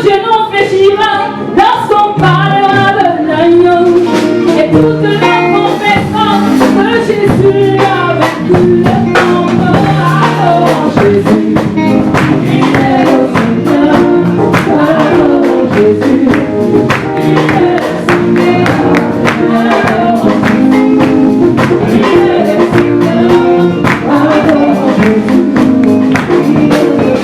Dieu nous fléchira lorsqu'on parlera de l'agneau. Et toute notre confessance que Jésus a vaincu le monde. Alors Jésus, il est le Seigneur. Alors Jésus, il est le Seigneur. Alors il est le Seigneur. Alors Jésus, il est le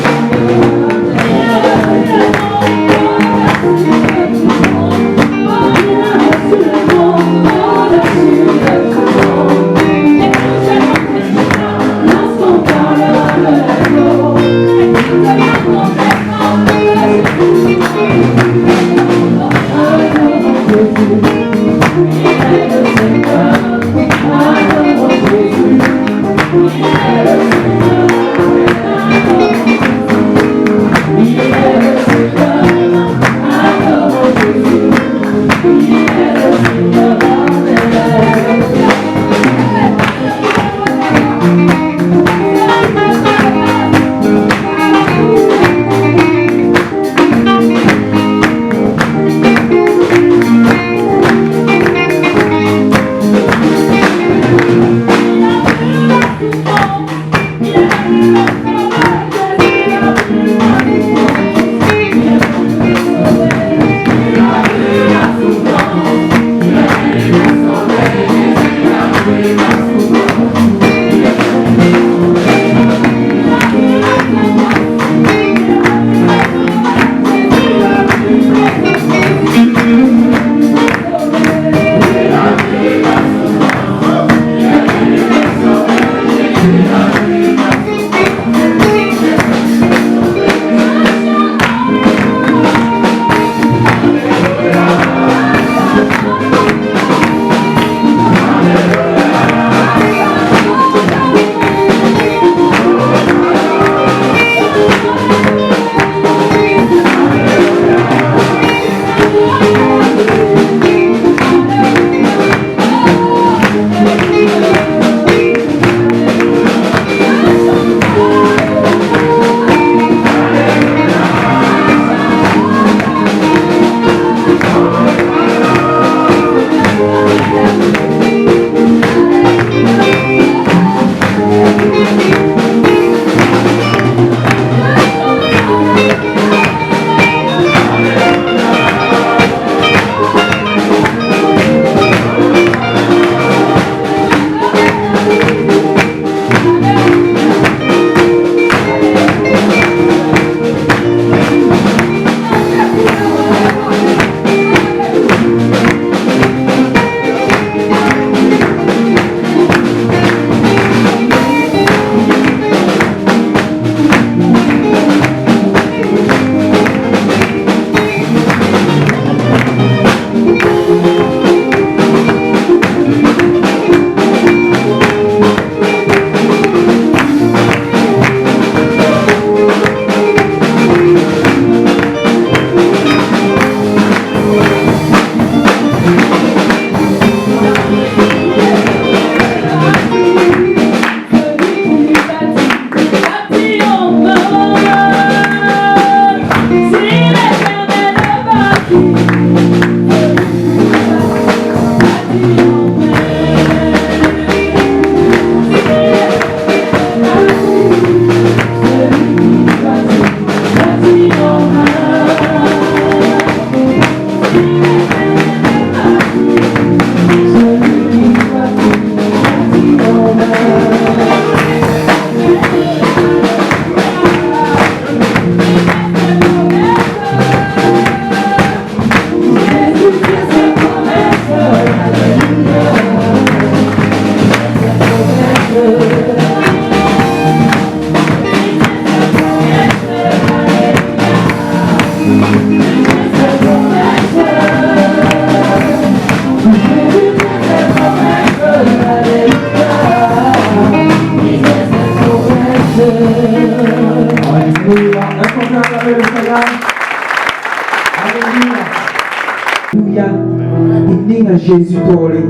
Jésus tole.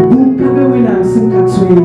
Vous pouvez wina sinkatswe.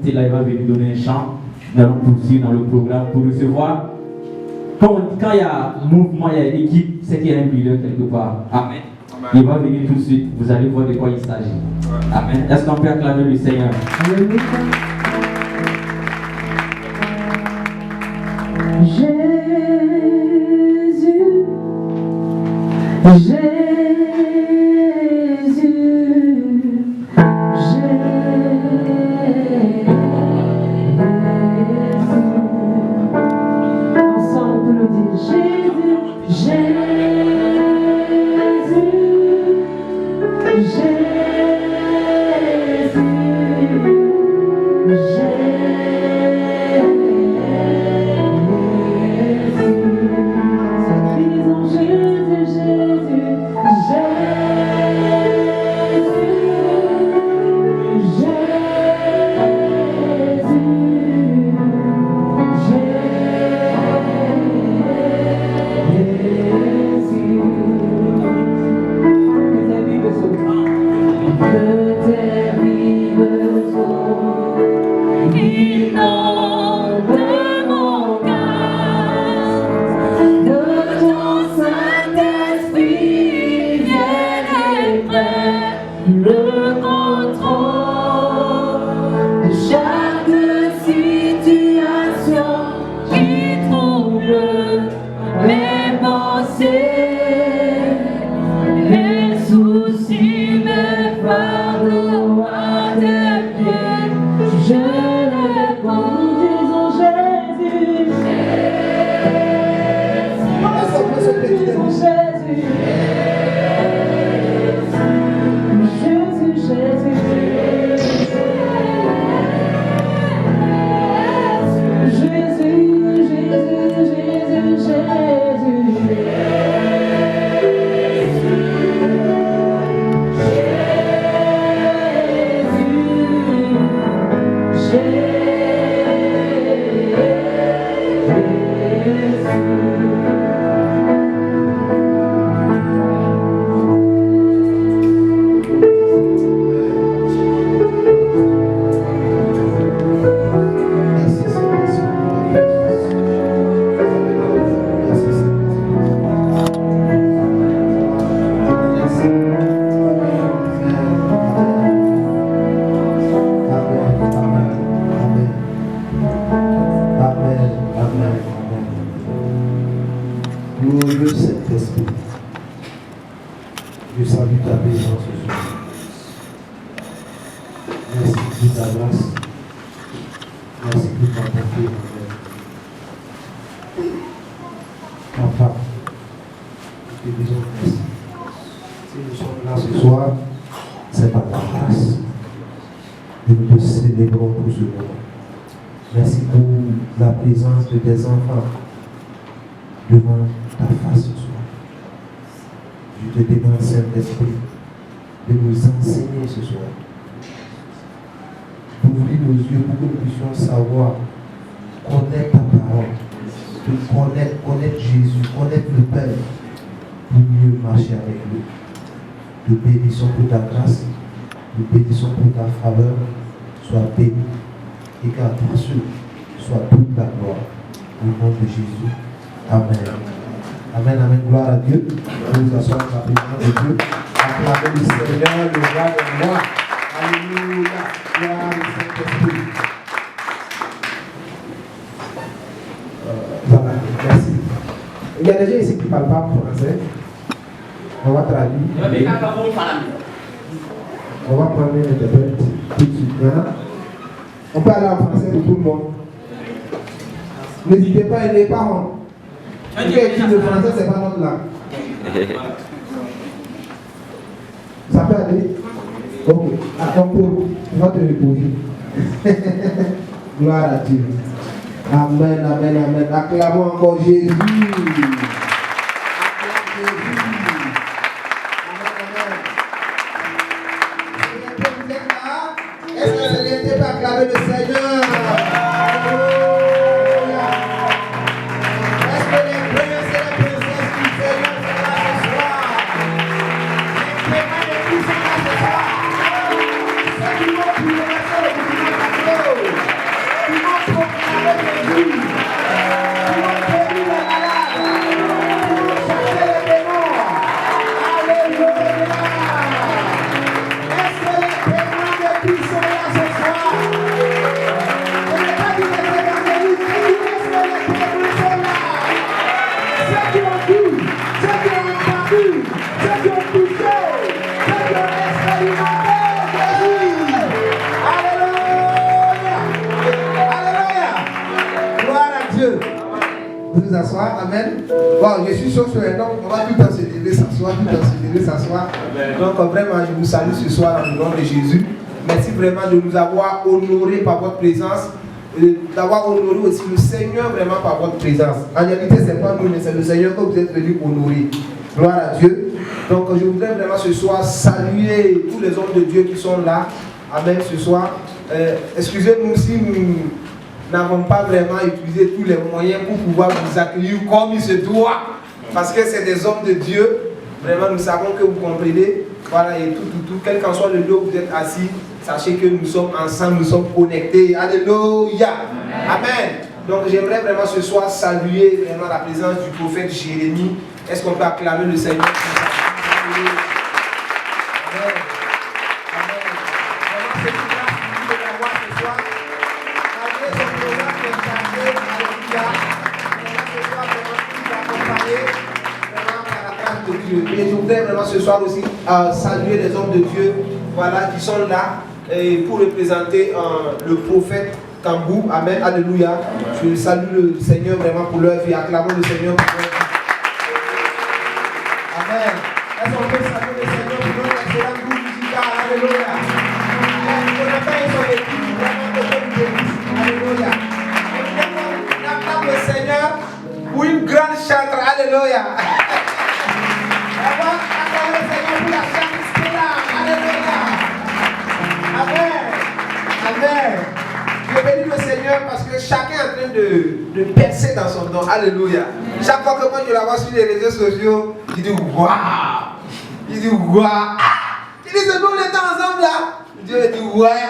Tila va venir donner un chant. Nous allons poursuivre dans le programme pour recevoir. Quand il y a mouvement, il y a une équipe, c'est qu'il y a un leader quelque part. Amen. Amen. Il va venir tout de suite. Vous allez voir de quoi il s'agit. Amen. Est-ce qu'on peut acclamer le Seigneur? nous sommes là ce soir, c'est par ta grâce. Et nous te célébrons pour ce moment. Merci pour la présence de tes enfants devant ta face ce soir. Je te demande, Saint-Esprit, de nous enseigner ce soir. D'ouvrir nos yeux pour que nous puissions savoir, connaître ta parole, connaître Jésus, connaître le Père, pour mieux marcher avec lui. Nous bénissons pour ta grâce, nous bénissons pour ta faveur. Sois béni et qu'à ta suite soit toute la gloire. Au nom de Jésus. Amen. Amen, amen. Gloire à Dieu. Nous nous assoyons dans la présence de Dieu. Acclamez le Seigneur, le roi de moi. Alléluia. Gloire au Saint-Esprit. Voilà, merci. Il y a des gens ici qui ne parlent pas français. On va traduire. On va prendre une interprète tout de suite. Maintenant, on peut aller en français pour tout le monde. N'hésitez pas, il n'est pas honte. Le français, ce n'est pas notre langue. Ça peut aller? Ok. On va te reposer. Gloire à Dieu. Amen, amen, amen. Acclamons encore Jésus. Est-ce que c'est bien peut acclamer le Seigneur? Alléluia. Est-ce que les princes et les princesses du Seigneur sont là ce soir? Les témoins de Christ sont là ce soir. Ceux qui vont prier le Seigneur, qui vont proclamer Jésus, qui vont guérir les malades, qui vont chasser les démons. Alléluia. Est-ce que les témoins de Christ sont là ce soir? Je n'ai pas dit les évangélistes, est-ce que les témoins sont là? Ceux qui ont vu, ceux qui ont entendu, ceux qui ont touché, ceux qui ont expérimenté Jésus. Alléluia. Alléluia. Gloire à Dieu. Vous nous asseoir, amen. Bon, je suis chaud sur un homme, on va tout le temps se lever, s'asseoir, tout le temps se lever, s'asseoir. Donc vraiment, je vous salue ce soir dans le nom de Jésus. Merci vraiment de nous avoir honorés par votre présence, d'avoir honoré aussi le Seigneur vraiment par votre présence. En réalité, ce n'est pas nous, mais c'est le Seigneur que vous êtes venus honorer. Gloire à Dieu. Donc je voudrais vraiment ce soir saluer tous les hommes de Dieu qui sont là. Amen ce soir. Excusez-nous si nous n'avons pas vraiment utilisé tous les moyens pour pouvoir vous accueillir comme il se doit. Parce que c'est des hommes de Dieu. Vraiment, nous savons que vous comprenez. Voilà, et tout, quel qu'en soit le lieu où vous êtes assis, sachez que nous sommes ensemble, nous sommes connectés. Alléluia. Amen. Donc j'aimerais vraiment ce soir saluer vraiment la présence du prophète Jérémie. Est-ce qu'on peut acclamer le Seigneur? Amen. Amen. Vraiment, c'est une grâce pour nous de l'avoir ce soir. Malgré son programme qui est chargé, alléluia. Vraiment ce soir, vraiment, il nous accompagner vraiment par la grâce de Dieu. Et je voudrais vraiment ce soir aussi saluer les hommes de Dieu, voilà, qui sont là pour représenter le prophète Kambou. Amen, alléluia. Je salue le Seigneur vraiment pour leur vie. Acclamons le Seigneur pour leur vie. Amen. Est-ce qu'on peut saluer le Seigneur pour notre excellent groupe musical? Alléluia. On appelle son équipe vraiment de bonne bénisse. Alléluia. On acclame le Seigneur pour une grande chantre. Alléluia. Vraiment, acclame le Seigneur pour la chantre Stella. Alléluia. Amen. Amen. Je bénis le Seigneur parce que chacun est en train de percer dans son don. Alléluia. Chaque fois que moi je la vois sur les réseaux sociaux, il dit waouh. Il dit waouh. Il dit c'est nous les temps ensemble là. Dieu dit ouais.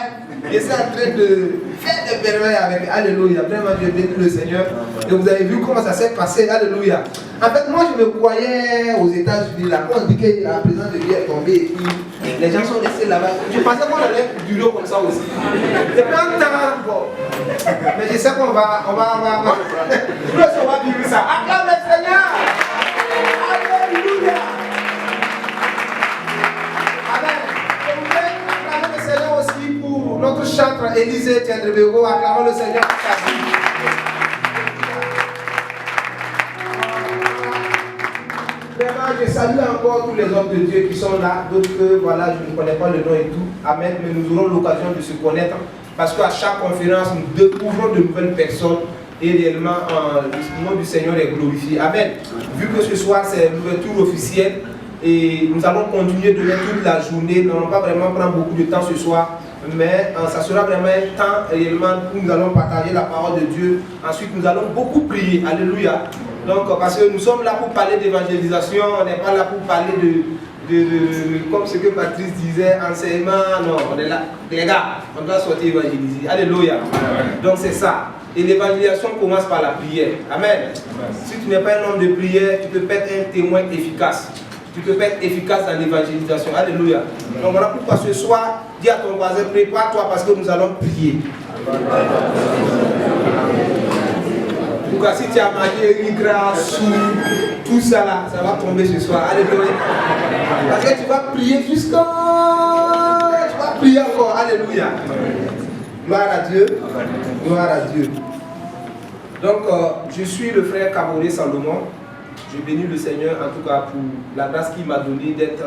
Et c'est en train de faire des merveilles avec. Alléluia. Vraiment, je bénis le Seigneur. Et vous avez vu comment ça s'est passé. Alléluia. En fait, moi je me croyais aux États-Unis là. Quand on dit que la présence de Dieu est tombée et puis les gens sont restés là-bas. Je pensais qu'on allait durer comme ça aussi. C'est pas un temps. Bon. Mais je sais qu'on va. On va vivre ça. Acclame le Seigneur. Alléluia. Amen. Je voudrais acclamer le Seigneur aussi pour notre chantre Élisée Tiendrebego. Acclamons le Seigneur pour sa vie. Vraiment, je salue encore tous les hommes de Dieu qui sont là, d'autres que voilà, je ne connais pas le nom et tout. Amen. Mais nous aurons l'occasion de se connaître parce qu'à chaque conférence, nous découvrons de nouvelles personnes et réellement le nom du Seigneur est glorifié. Amen. Vu que ce soir c'est l'ouverture officielle et nous allons continuer de mettre toute la journée, nous n'allons pas vraiment prendre beaucoup de temps ce soir. Mais ça sera vraiment un temps réellement où nous allons partager la parole de Dieu. Ensuite, nous allons beaucoup prier. Alléluia. Donc, parce que nous sommes là pour parler d'évangélisation, on n'est pas là pour parler de comme ce que Patrice disait, enseignement. Non, on est là. Les gars, on doit sortir évangéliser. Alléluia. Donc, c'est ça. Et l'évangélisation commence par la prière. Amen. Si tu n'es pas un homme de prière, tu peux pas être un témoin efficace. Tu peux pas être efficace dans l'évangélisation. Alléluia. Donc voilà pourquoi ce soir, dis à ton voisin, prépare-toi parce que nous allons prier. Pourquoi si tu as mangé rigra, sous, tout ça là, ça va tomber ce soir. Alléluia. Parce que tu vas prier jusqu'à... Tu vas prier encore. Alléluia. Gloire à Dieu. Gloire à Dieu. Donc, je suis le frère Kaboré Salomon. Je bénis le Seigneur en tout cas pour la grâce qu'il m'a donnée d'être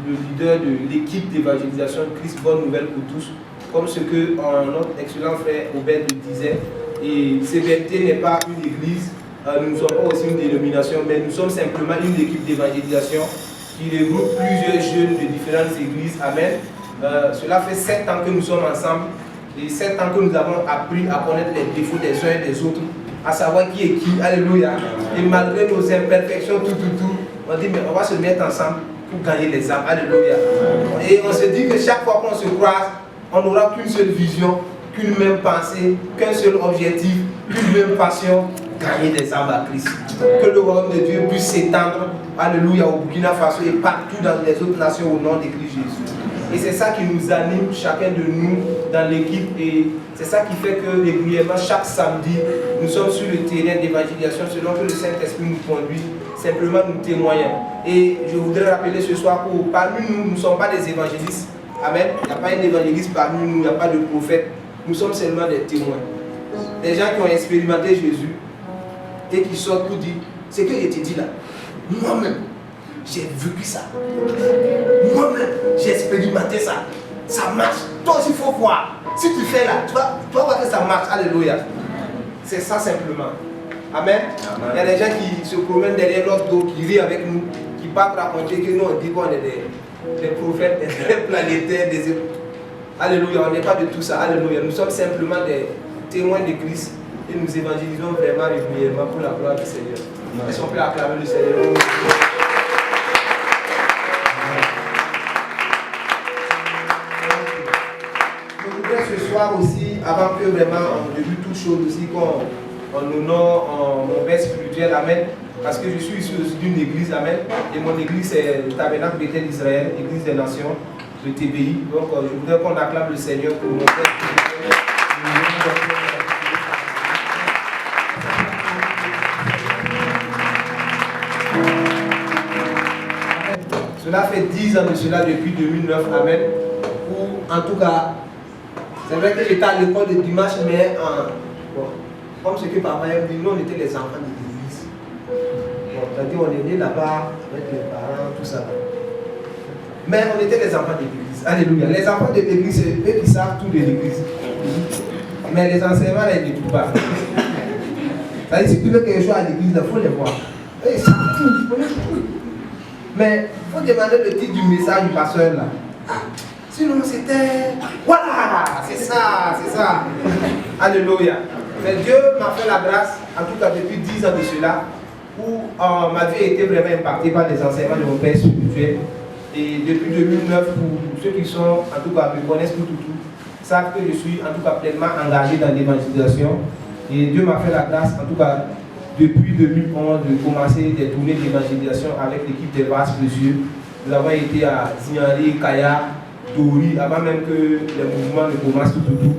le leader de l'équipe d'évangélisation Christ Bonne Nouvelle pour tous, comme ce que notre excellent frère Aubert le disait. Et CBT n'est pas une église, nous ne sommes pas aussi une dénomination, mais nous sommes simplement une équipe d'évangélisation qui regroupe plusieurs jeunes de différentes églises. Amen. Cela fait 7 ans que nous sommes ensemble et 7 ans que nous avons appris à connaître les défauts des uns et des autres, à savoir qui est qui, alléluia. Et malgré nos imperfections, on dit mais on va se mettre ensemble pour gagner les âmes, alléluia. Et on se dit que chaque fois qu'on se croise, on n'aura qu'une seule vision, qu'une même pensée, qu'un seul objectif, qu'une même passion, gagner des âmes à Christ. Que le royaume de Dieu puisse s'étendre, alléluia, au Burkina Faso et partout dans les autres nations au nom de Christ Jésus. Et c'est ça qui nous anime, chacun de nous, dans l'équipe. Et c'est ça qui fait que régulièrement, chaque samedi, nous sommes sur le terrain d'évangélisation selon que le Saint-Esprit nous conduit. Simplement, nous témoignons. Et je voudrais rappeler ce soir que parmi nous, nous ne sommes pas des évangélistes. Amen. Il n'y a pas un évangéliste parmi nous, il n'y a pas de prophète. Nous sommes seulement des témoins. Des gens qui ont expérimenté Jésus et qui sortent pour dire, ce que je te dis là, moi-même, j'ai vécu ça. Moi-même, j'ai expérimenté ça. Ça marche. Toi aussi, il faut voir. Si tu fais là, tu vas voir que ça marche. Alléluia. C'est ça simplement. Amen. Il y a des gens qui se promènent derrière l'autre dos, qui rient avec nous, qui partent raconter que nous, on dit qu'on est des prophètes, des planétaires, des... Alléluia. On n'est pas de tout ça. Alléluia. Nous sommes simplement des témoins de Christ et nous évangélisons vraiment régulièrement pour la gloire du Seigneur. Est-ce qu'on peut acclamer le Seigneur? Ce soir aussi, avant que vraiment on débute toute chose aussi, qu'on honore mon père spirituel, amen, parce que je suis issu aussi d'une église, amen, et mon église c'est le Tabernacle Bethel d'Israël, église des nations, le TBI. Donc je voudrais qu'on acclame le Seigneur pour mon père spirituel. Cela fait 10 ans de cela depuis 2009, amen, où en tout cas, c'est vrai que j'étais à l'école de dimanche, mais comme ce que papa m'a dit, nous on était les enfants de l'église. Bon, c'est-à-dire on est né là-bas avec les parents, tout ça. Mais on était les enfants de l'église. Alléluia. Les enfants de l'église, c'est eux qui savent tout de l'église. Mais les enseignants, ils ne trouvent pas. C'est-à-dire si tu veux quelque chose à l'église, il faut les voir. Ils savent tout, ils connaissent tout. Mais il faut demander le titre du message du pasteur là. Sinon c'était... Voilà, c'est ça, c'est ça. Alléluia. Mais Dieu m'a fait la grâce, en tout cas depuis 10 ans de cela, où ma vie a été vraiment impactée par les enseignements de mon père spirituel. Et depuis 2009, pour ceux qui sont, en tout cas, me connaissent tout, savent que je suis en tout cas pleinement engagé dans l'évangélisation. Et Dieu m'a fait la grâce, en tout cas, depuis 2011, de commencer des tournées d'évangélisation avec l'équipe des Vases Précieux. Nous avons été à Zignali, Kaya, Tori, avant même que les mouvements ne commencent tout.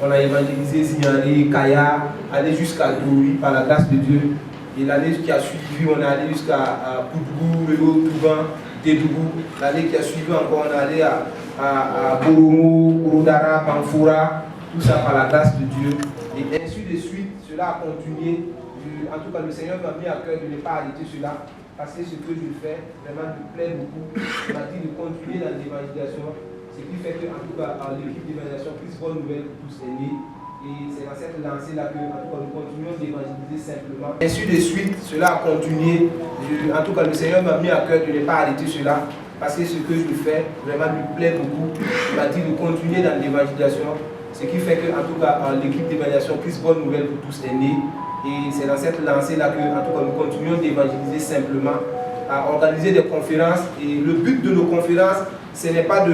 On a évangélisé Zignali, Kaya, allé jusqu'à Tori par la grâce de Dieu. Et l'année qui a suivi, on est allé jusqu'à Poudgou, Réo, Touban, Tédougou. L'année qui a suivi encore, on est allé à Boromo, Korodara, Panfoura, tout ça par la grâce de Dieu. Et ainsi de suite, cela a continué en tout cas, le Seigneur m'a mis à cœur de ne pas arrêter cela, parce que ce que je fais vraiment me plaît beaucoup. Il m'a dit de continuer dans l'évangélisation, ce qui fait que, en tout cas, l'équipe d'évangélisation Christ Bonne Nouvelle pour tous est née. Et c'est dans cette lancée-là que, en tout cas, nous continuons d'évangéliser simplement. Ainsi de suite, cela a continué. En tout cas, le Seigneur m'a mis à cœur de ne pas arrêter cela, parce que ce que je fais vraiment me plaît beaucoup. Il m'a dit de continuer dans l'évangélisation, ce qui fait que, en tout cas, l'équipe d'évangélisation Christ Bonne Nouvelle pour tous est née. Et c'est dans cette lancée-là que, en tout cas, nous continuons d'évangéliser simplement, à organiser des conférences. Et le but de nos conférences, ce n'est pas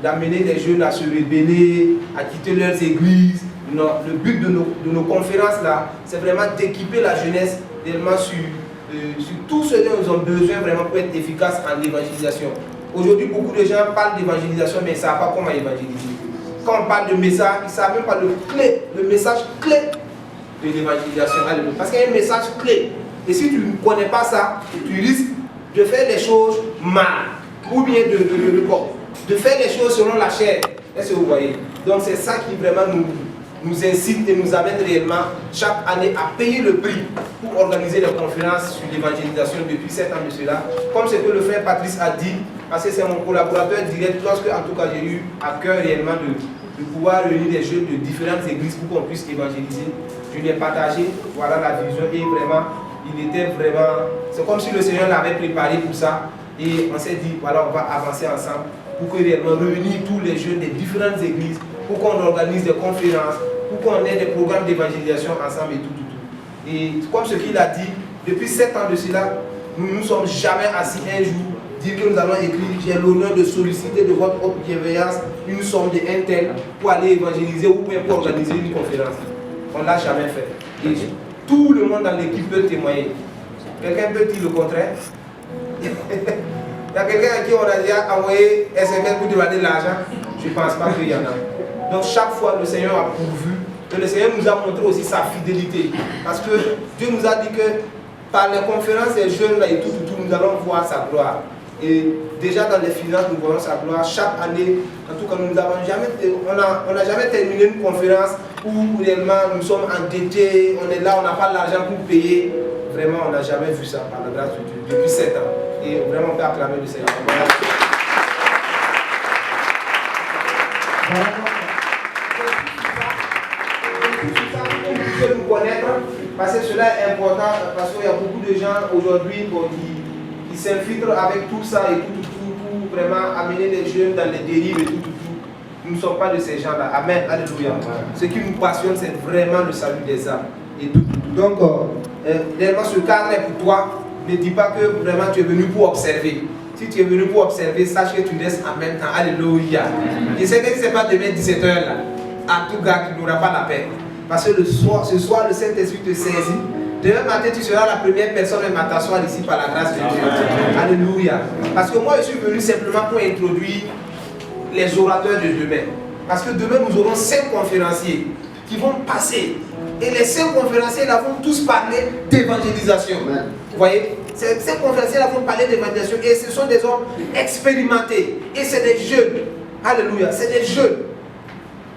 d'amener les jeunes à se rebeller, à quitter leurs églises. Non, le but de nos conférences là, c'est vraiment d'équiper la jeunesse réellement sur tout ce dont ils ont besoin vraiment pour être efficaces en évangélisation. Aujourd'hui, beaucoup de gens parlent d'évangélisation, mais ils ne savent pas comment évangéliser. Quand on parle de message, ils ne savent même pas le message clé de l'évangélisation. Parce qu'il y a un message clé. Et si tu ne connais pas ça, tu risques de faire les choses mal. Ou bien de faire les choses selon la chair. Est-ce que vous voyez? Donc c'est ça qui vraiment nous incite et nous amène réellement chaque année à payer le prix pour organiser des conférences sur l'évangélisation depuis 7 ans de cela. Comme ce que le frère Patrice a dit, parce que c'est mon collaborateur direct, lorsque en tout cas j'ai eu à cœur réellement de pouvoir réunir des jeunes de différentes églises pour qu'on puisse évangéliser. Je lui ai partagé, voilà la vision et vraiment, il était vraiment, c'est comme si le Seigneur l'avait préparé pour ça. Et on s'est dit, voilà, on va avancer ensemble pour que réellement réunir tous les jeunes des différentes églises, pour qu'on organise des conférences, pour qu'on ait des programmes d'évangélisation ensemble et tout. Et comme ce qu'il a dit, depuis 7 ans de cela, nous ne nous sommes jamais assis un jour, dire que nous allons écrire, j'ai l'honneur de solliciter de votre haute bienveillance une somme de un tel pour aller évangéliser ou pour organiser une conférence. On ne l'a jamais fait. Et tout le monde dans l'équipe peut témoigner. Quelqu'un peut dire le contraire? Il y a quelqu'un à qui on a déjà envoyé SMS pour demander de l'argent? Je ne pense pas qu'il y en a. Donc chaque fois le Seigneur a pourvu. Et le Seigneur nous a montré aussi sa fidélité. Parce que Dieu nous a dit que par les conférences des jeunes là et tout, nous allons voir sa gloire. Et déjà dans les finances, nous voyons sa gloire. Chaque année, en tout cas, on n'a jamais terminé une conférence où réellement nous sommes endettés, on est là, on n'a pas l'argent pour payer. Vraiment, on n'a jamais vu ça par la grâce de Dieu depuis 7 ans. Et vraiment, on peut acclamer le Seigneur. Voilà. Pour nous connaître, parce que cela est important, parce qu'il y a beaucoup de gens aujourd'hui qui s'infiltrent avec tout ça et tout, pour vraiment amener les jeunes dans les dérives et tout. Nous ne sommes pas de ces gens-là. Amen. Alléluia. Ce qui nous passionne, c'est vraiment le salut des âmes et tout. Donc, réellement, ce cadre est pour toi. Ne dis pas que vraiment tu es venu pour observer. Si tu es venu pour observer, sache que tu laisses en même temps. Alléluia. Et c'est que ce n'est pas demain 17h là. En tout cas, tu n'auras pas la paix. Parce que ce soir, le Saint-Esprit te saisit. Demain matin, tu seras la première personne à t'asseoir ici par la grâce de Dieu. Alléluia. Parce que moi, je suis venu simplement pour introduire les orateurs de demain. Parce que demain, nous aurons 5 conférenciers qui vont passer. Et les 5 conférenciers là vont tous parler d'évangélisation. Vous voyez? Ces conférenciers là vont parler d'évangélisation. Et ce sont des hommes expérimentés. Et c'est des jeunes. Alléluia. C'est des jeunes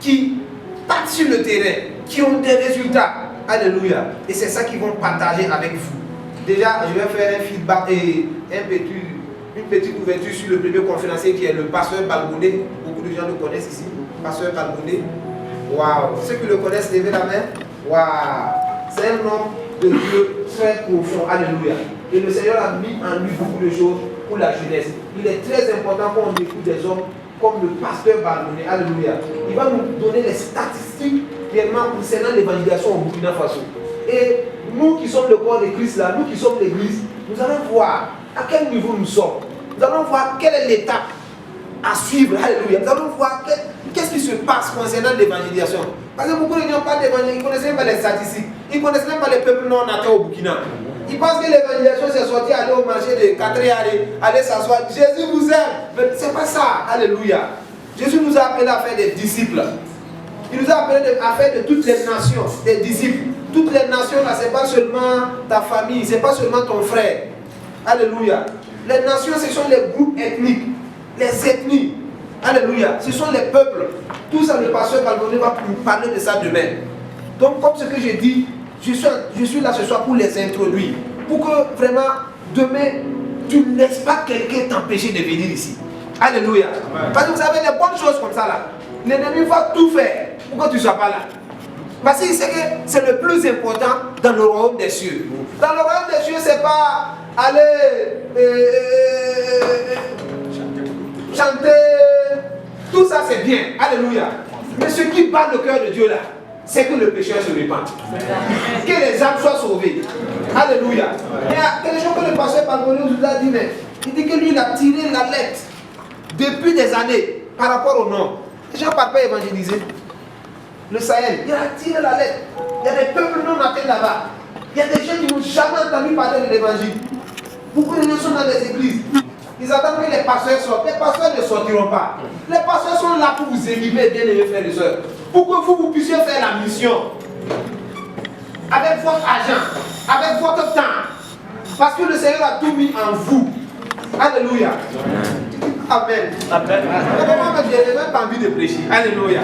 qui partent sur le terrain, qui ont des résultats. Alléluia. Et c'est ça qu'ils vont partager avec vous. Déjà, je vais faire un feedback et une petite ouverture sur le premier conférencier qui est le pasteur Balbonnet. Beaucoup de gens le connaissent ici. Pasteur Balbonnet. Waouh. Ceux qui le connaissent, levez la main. Waouh. C'est un homme de Dieu très profond. Alléluia. Et le Seigneur a mis en lui beaucoup de choses pour la jeunesse. Il est très important qu'on écoute des hommes comme le pasteur Balbonnet. Alléluia. Il va nous donner les statistiques réellement concernant l'évangélisation au Burkina Faso. Et nous qui sommes le corps de Christ là, nous qui sommes l'église, nous allons voir à quel niveau nous sommes. Nous allons voir quelle est l'étape à suivre. Alléluia. Nous allons voir qu'est-ce qui se passe concernant l'évangélisation. Parce que beaucoup de gens parlent d'évangélisation, ils ne connaissent même pas les statistiques. Ils ne connaissent même pas les peuples non atteints au Burkina. Ils pensent que l'évangélisation c'est sortir, aller au marché de 4 heures, aller s'asseoir. Jésus vous aime. C'est pas ça. Alléluia. Jésus nous a appelés à faire des disciples. Il nous a appelés à faire de toutes les nations des disciples. Toutes les nations là, ce n'est pas seulement ta famille, ce n'est pas seulement ton frère. Alléluia. Les nations, ce sont les groupes ethniques, les ethnies. Alléluia. Ce sont les peuples. Tout ça, le pasteur Balbonnet va nous parler de ça demain. Donc, comme ce que j'ai dit, je suis là ce soir pour les introduire. Pour que vraiment, demain, tu ne laisses pas quelqu'un t'empêcher de venir ici. Alléluia. Parce que vous savez, les bonnes choses comme ça là, l'ennemi va tout faire pour que tu ne sois pas là. Parce qu'il sait que c'est le plus important dans le royaume des cieux. Dans le royaume des cieux, c'est pas aller chanter. Tout ça c'est bien. Alléluia. Mais ce qui bat le cœur de Dieu là, c'est que le pécheur se répande. Que les âmes soient sauvées. Alléluia. Il y a quelque chose que le pasteur Pantolone nous a dit, mais il dit que lui il a tiré la lettre depuis des années par rapport au nom. Les gens ne parlent pas évangéliser. Le Sahel, il a tiré la lettre. Il y a des peuples non atteints là-bas. Il y a des gens qui n'ont jamais entendu parler de l'évangile. Beaucoup de gens sont dans les églises. Ils attendent que les pasteurs sortent. Les pasteurs ne sortiront pas. Les pasteurs sont là pour vous équiper, bien aimés frères et sœurs. Pour que vous puissiez faire la mission. Avec votre argent, avec votre temps. Parce que le Seigneur a tout mis en vous. Alléluia. Amen. Amen. Je n'ai même pas envie de prêcher. Alléluia.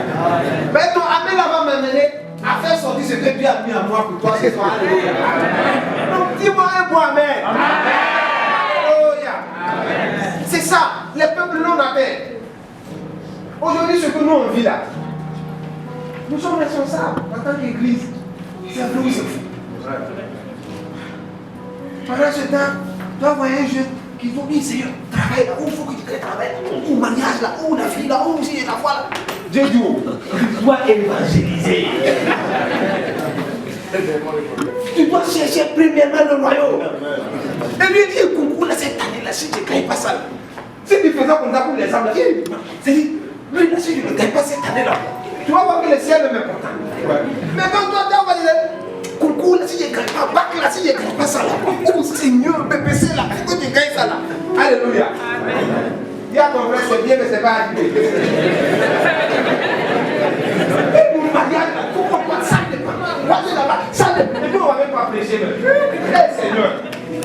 Mais ton Amen là va m'amener à faire sortir ce que Dieu a mis en moi pour toi ce soir. Alléluia. Donc dis-moi un bon Amen. Alléluia. C'est ça, les peuples non atteints. Aujourd'hui, ce que nous on vit là, nous sommes responsables en tant qu'église. C'est un peu où c'est fou. Pendant ce temps, tu vas voir un jeune qui vont dire Seigneur, travaille là, où il faut que tu travailles, où le mariage là, où la fille là, où c'est la foi là. Dieu dit où? Tu dois évangéliser. Tu dois chercher premièrement le royaume. Et lui dit, coucou là, cette année là, si je ne gagne pas ça là. Si tu fais ça comme ça pour les âmes là, c'est dit, lui là, si je ne gagne pas cette année là, tu vas voir que le ciel est important. Mais quand toi, tu vas dire, coucou là, si je ne gagne pas, bac là, si je ne gagne pas ça là, oh Seigneur, BPC là, il faut que tu gagnes ça là. Alléluia. Dis à ton frère, c'est bien, mais c'est pas arrivé. Et pour le mariage là, il faut qu'on passe ça dépend. Voici là-bas, ça dépend. Et nous, on ne va même pas prêcher même. Eh Seigneur.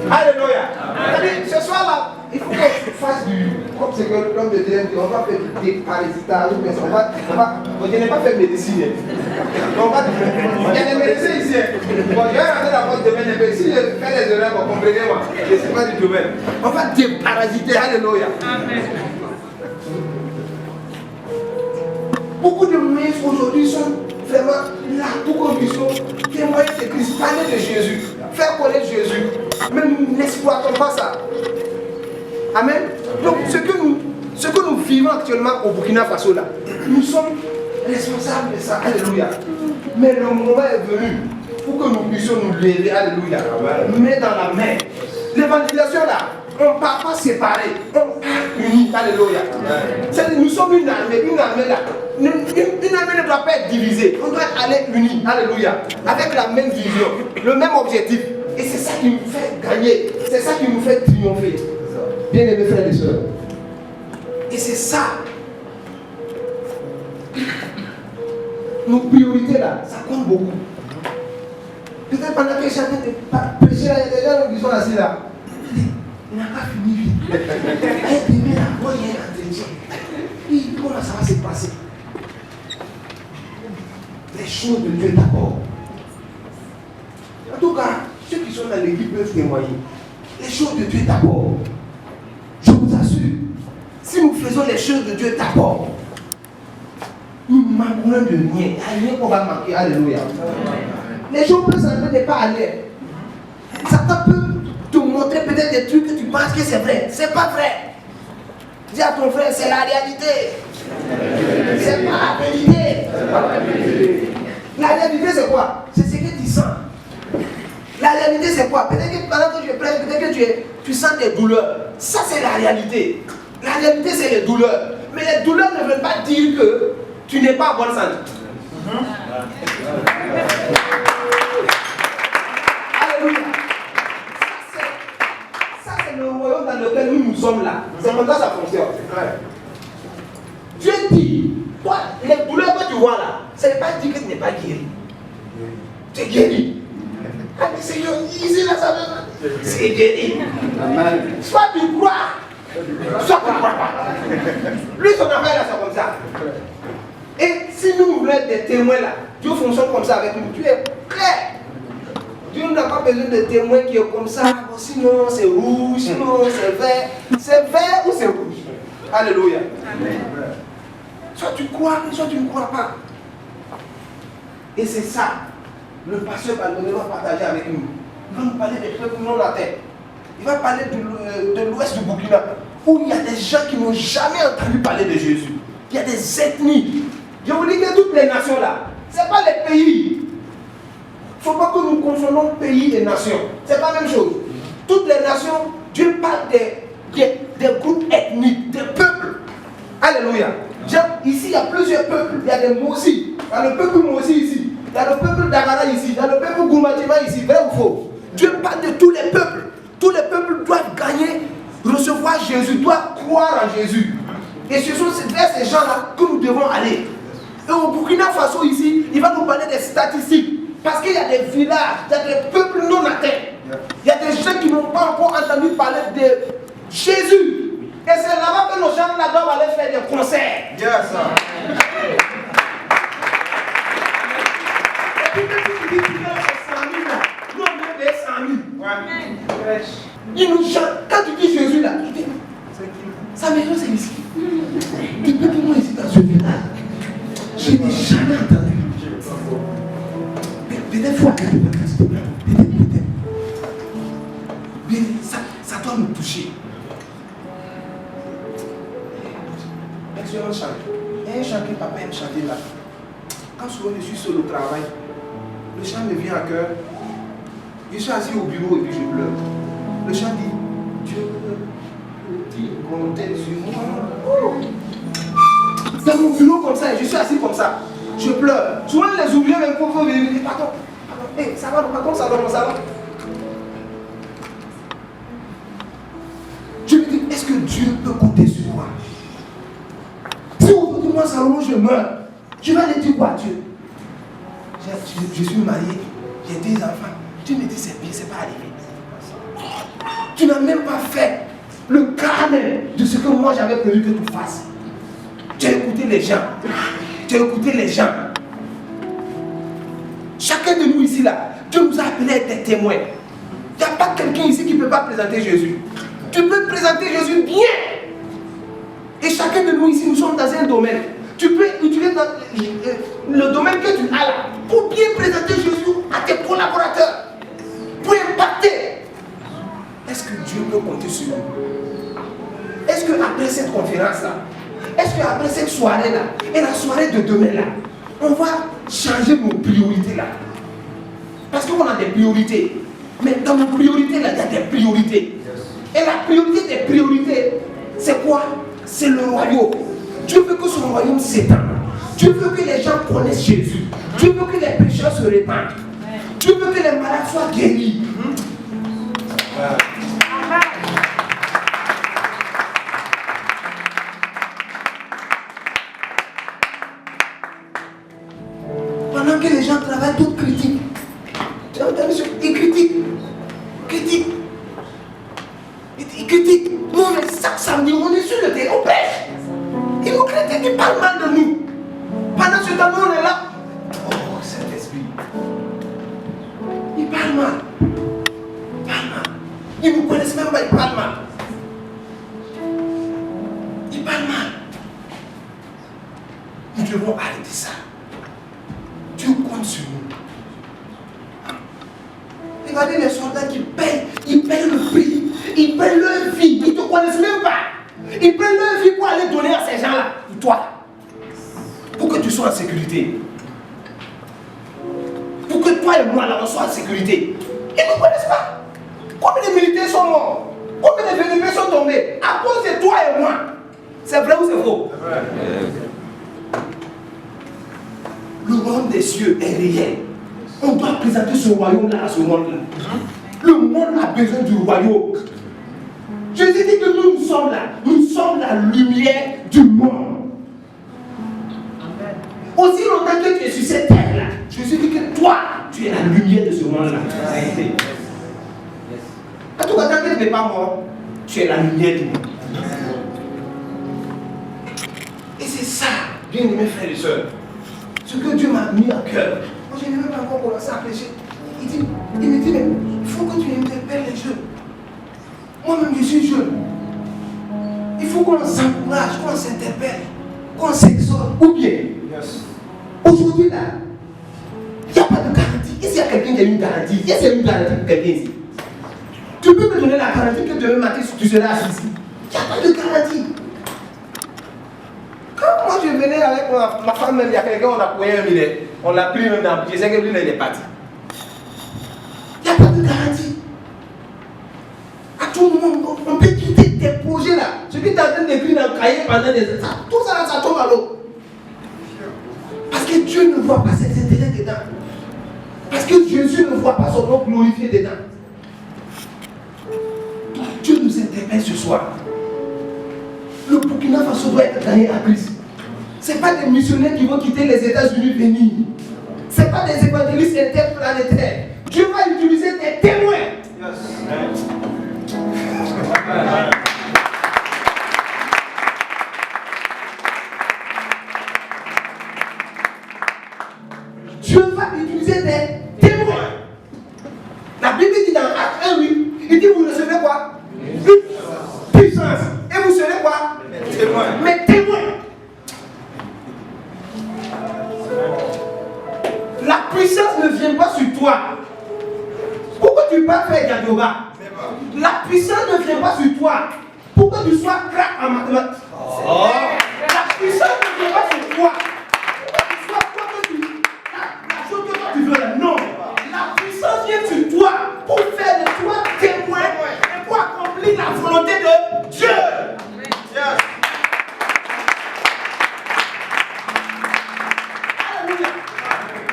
Alléluia. Ce soir là, il faut qu'on fasse du. Comme c'est que l'homme de Dieu dit, on va faire des parasitage, je n'ai pas fait médecine. On va. Il y a des médecins ici. Bon, je vais rentrer dans votre domaine, mais si je fais des erreurs, comprenez-moi. Je ne sais pas du domaine. On va déparasiter. Alléluia. Amen. Beaucoup de ministres aujourd'hui sont vraiment là pour qu'on puisse témoigner de Christ, parler de Jésus, faire connaître Jésus. Mais nous n'exploitons pas ça. Amen. Donc ce que nous vivons actuellement au Burkina Faso là, nous sommes responsables de ça. Alléluia. Mais le moment est venu pour que nous puissions nous lever. Alléluia. Mais dans la main. L'évangélisation là, on ne part pas séparés, on part unis. Alléluia. Nous sommes une armée là. Une armée ne doit pas être divisée. On doit aller unis. Alléluia. Avec la même vision, le même objectif. Et c'est ça qui nous fait gagner. C'est ça qui nous fait triompher. Bien aimés frères et sœurs. Et c'est ça. Nos priorités là, ça compte beaucoup. Peut-être pendant que chacun de prêcher là, il y a des gens qui sont assis là. Il n'a pas fini. Demain là, moi il y a un entretien. Puis comment ça va se passer? Les choses de Dieu d'abord. En tout cas, ceux qui sont dans l'équipe peuvent témoigner. Les choses de Dieu d'abord. Je vous assure, si nous faisons les choses de Dieu d'abord, nous manquerons de rien. Il n'y a rien qu'on va manquer. Alléluia. Les gens peuvent s'en ne pas aller. Satan peut te montrer peut-être des trucs que tu penses que c'est vrai. C'est pas vrai. Dis à ton frère, c'est la réalité. C'est pas la vérité. La réalité c'est quoi? C'est ce que tu sens. La réalité c'est quoi? Peut-être que pendant que je prêche, peut-être que tu sens des douleurs. Ça c'est la réalité. La réalité c'est les douleurs. Mais les douleurs ne veulent pas dire que tu n'es pas en bonne santé. Alléluia. Ça c'est le royaume dans lequel nous sommes là. C'est comme ça que ça fonctionne. Dieu dit, toi, les douleurs que tu vois là, ça ne veut pas dire que tu n'es pas guéri. Tu es guéri. Ah mais Seigneur, ici là, ça veut dire c'est guéri. Soit tu crois, soit tu ne crois pas. Lui, son affaire là, c'est comme ça. Et si nous voulons être des témoins là, Dieu fonctionne comme ça avec nous. Tu es clair. Dieu n'a pas besoin de témoins qui est comme ça. Bon, sinon c'est rouge, sinon c'est vert. C'est vert ou c'est rouge? Alléluia. Amen. Soit tu crois, soit tu ne crois pas. Et c'est ça. Le pasteur va partager avec nous. Il va nous parler des peuples non latins. Il va parler de l'ouest du Burkina, où il y a des gens qui n'ont jamais entendu parler de Jésus. Il y a des ethnies. Je vous dis que toutes les nations là, ce n'est pas les pays. Il ne faut pas que nous confondons pays et nations. Ce n'est pas la même chose. Toutes les nations, Dieu parle des groupes ethniques, des peuples. Alléluia. Ici, il y a plusieurs peuples. Il y a des Mosi. Il y a le peuple Mosi ici. Il y a le peuple d'Agara ici. Il y a le peuple Goumatima ici. Vrai ou faux? Dieu parle de tous les peuples. Tous les peuples doivent gagner, recevoir Jésus, doivent croire en Jésus. Et ce sont vers ces gens-là que nous devons aller. Et au Burkina Faso ici, il va nous parler des statistiques. Parce qu'il y a des villages, il y a des peuples non atteints. Il y a des gens qui n'ont pas encore entendu parler de Jésus. Et c'est là-bas que nos gens là doivent aller faire des concerts. Yes, et puis quand tu dis que tu as 100 000 là, nous on veut payer 100 000. Il nous chante. Quand tu dis Jésus là, tu dis, sa maison c'est ici. Depuis que moi ici dans ce village, je n'ai jamais entendu. Peut-être faut arrêter de faire ça. Peut-être. Mais ça doit nous toucher. Excellent chant. Il y a un chant que papa aime chanter là. Quand souvent je suis sur le travail, le chant me vient à cœur. Je suis assis au bureau et puis je pleure. Le chant dit, Dieu dit compter sur moi. Dans mon bureau comme ça, je suis assis comme ça. Je pleure. Souvent les oubliés même pour venir me dire, pardon, hey, ça va, pardon, ça va. Je me dis, est-ce que Dieu peut compter sur moi? Si aujourd'hui moi, Salomon, je meurs, je vais aller dire quoi à Dieu? Je suis marié, j'ai 2 enfants. Dieu me dit, c'est bien, c'est pas arrivé. Tu n'as même pas fait le carnet de ce que moi j'avais prévu que tu fasses. Tu as écouté les gens. Chacun de nous ici là, Dieu nous a appelés à être des témoins. Il n'y a pas quelqu'un ici qui ne peut pas présenter Jésus. Tu peux présenter Jésus bien. Et chacun de nous ici, nous sommes dans un domaine. Tu peux utiliser le domaine que tu as là pour bien présenter Jésus à tes collaborateurs. Pour impacter. Est-ce que Dieu peut compter sur nous? Est-ce qu'après cette conférence-là, est-ce qu'après cette soirée-là, et la soirée de demain-là, on va changer nos priorités-là? Parce qu'on a des priorités. Mais dans nos priorités-là, il y a des priorités. Et la priorité des priorités, c'est quoi? C'est le royaume. Dieu veut que son royaume s'étende. Dieu veut que les gens connaissent Jésus. Dieu veut que les pécheurs se répandent. Dieu veut que les malades soient guéris. Pendant que les gens travaillent, d'autres critiquent. Tu as entendu ça? Ils critiquent. Ils critiquent. Nous, on est chaque samedi, on est sur le terrain, on pêche. Ils nous critiquent, ils parlent mal de nous. Pendant ce temps, nous, on est là. Oh, Saint-Esprit. Ils parlent mal. Ils ne nous connaissent même pas, ils parlent mal. Nous devons arrêter ça. Dieu compte sur nous. Regardez les soldats qui payent, ils payent le prix, ils payent leur vie, ils ne te connaissent même pas. Ils prennent leur vie pour aller donner à ces gens-là, pour toi. Pour que tu sois en sécurité. Pour que toi et moi, là, on soit en sécurité. Ils ne nous connaissent pas. Combien de militaires sont morts? Combien de VDP sont tombés? À cause de toi et moi. C'est vrai ou c'est faux? C'est vrai. Le royaume des cieux est réel. On doit présenter ce royaume-là à ce monde-là. Le monde a besoin du royaume. Je te dis que nous sommes là. Nous sommes la lumière du monde. Aussi longtemps que tu es sur cette terre-là, je te dis que toi, tu es la lumière de ce monde-là. En tout cas, quand tu n'es pas mort, tu es la lumière du monde. Et c'est ça, bien aimés frères et sœurs, ce que Dieu m'a mis à cœur. Moi, je n'ai même pas encore commencé à prêcher. il me dit, mais il faut que tu interpelles les jeunes. Moi-même, je suis jeune. Il faut qu'on s'encourage, qu'on s'interpelle, qu'on s'exhorte. Ou bien, aujourd'hui là, il n'y a pas de garantie. Est-ce qu'il y a quelqu'un qui a une garantie? Est-ce qu'il y a une garantie pour quelqu'un ici? Tu peux me donner la garantie que demain matin tu seras assis ici? Il n'y a pas de garantie. Quand moi je venais avec ma femme, même, il y a quelqu'un, on a payé 1 million. On l'a pris même dans le budget, c'est que lui, il est parti. Il n'y a pas de garantie. À tout moment, on peut quitter tes projets là. Ce que tu es en train d'écrire dans le cahier pendant des années, tout ça là, ça tombe à l'eau. Parce que Dieu ne voit pas ses intérêts dedans. Parce que Jésus ne voit pas son nom glorifié dedans. Dieu nous interpelle ce soir. Le Burkina Faso doit être gagné à Christ. Ce n'est pas des missionnaires qui vont quitter les États-Unis venir. Ce n'est pas des évangélistes interplanétaires. Dieu va utiliser des témoins. Dieu va utiliser des témoins. La Bible dit dans Actes 1, oui, il dit vous recevez quoi? Puissance. Et vous serez quoi? Témoins. Mais témoins. La puissance ne vient pas sur toi. Pourquoi tu pars faire Gadioba? La puissance ne vient pas sur toi. Pourquoi tu sois crack en mathématiques? La puissance ne vient pas sur toi. Pourquoi tu sois quoi que tu... La chose que toi tu veux là? Non. La puissance vient sur toi pour faire de toi témoin et pour accomplir la volonté de Dieu. Alléluia.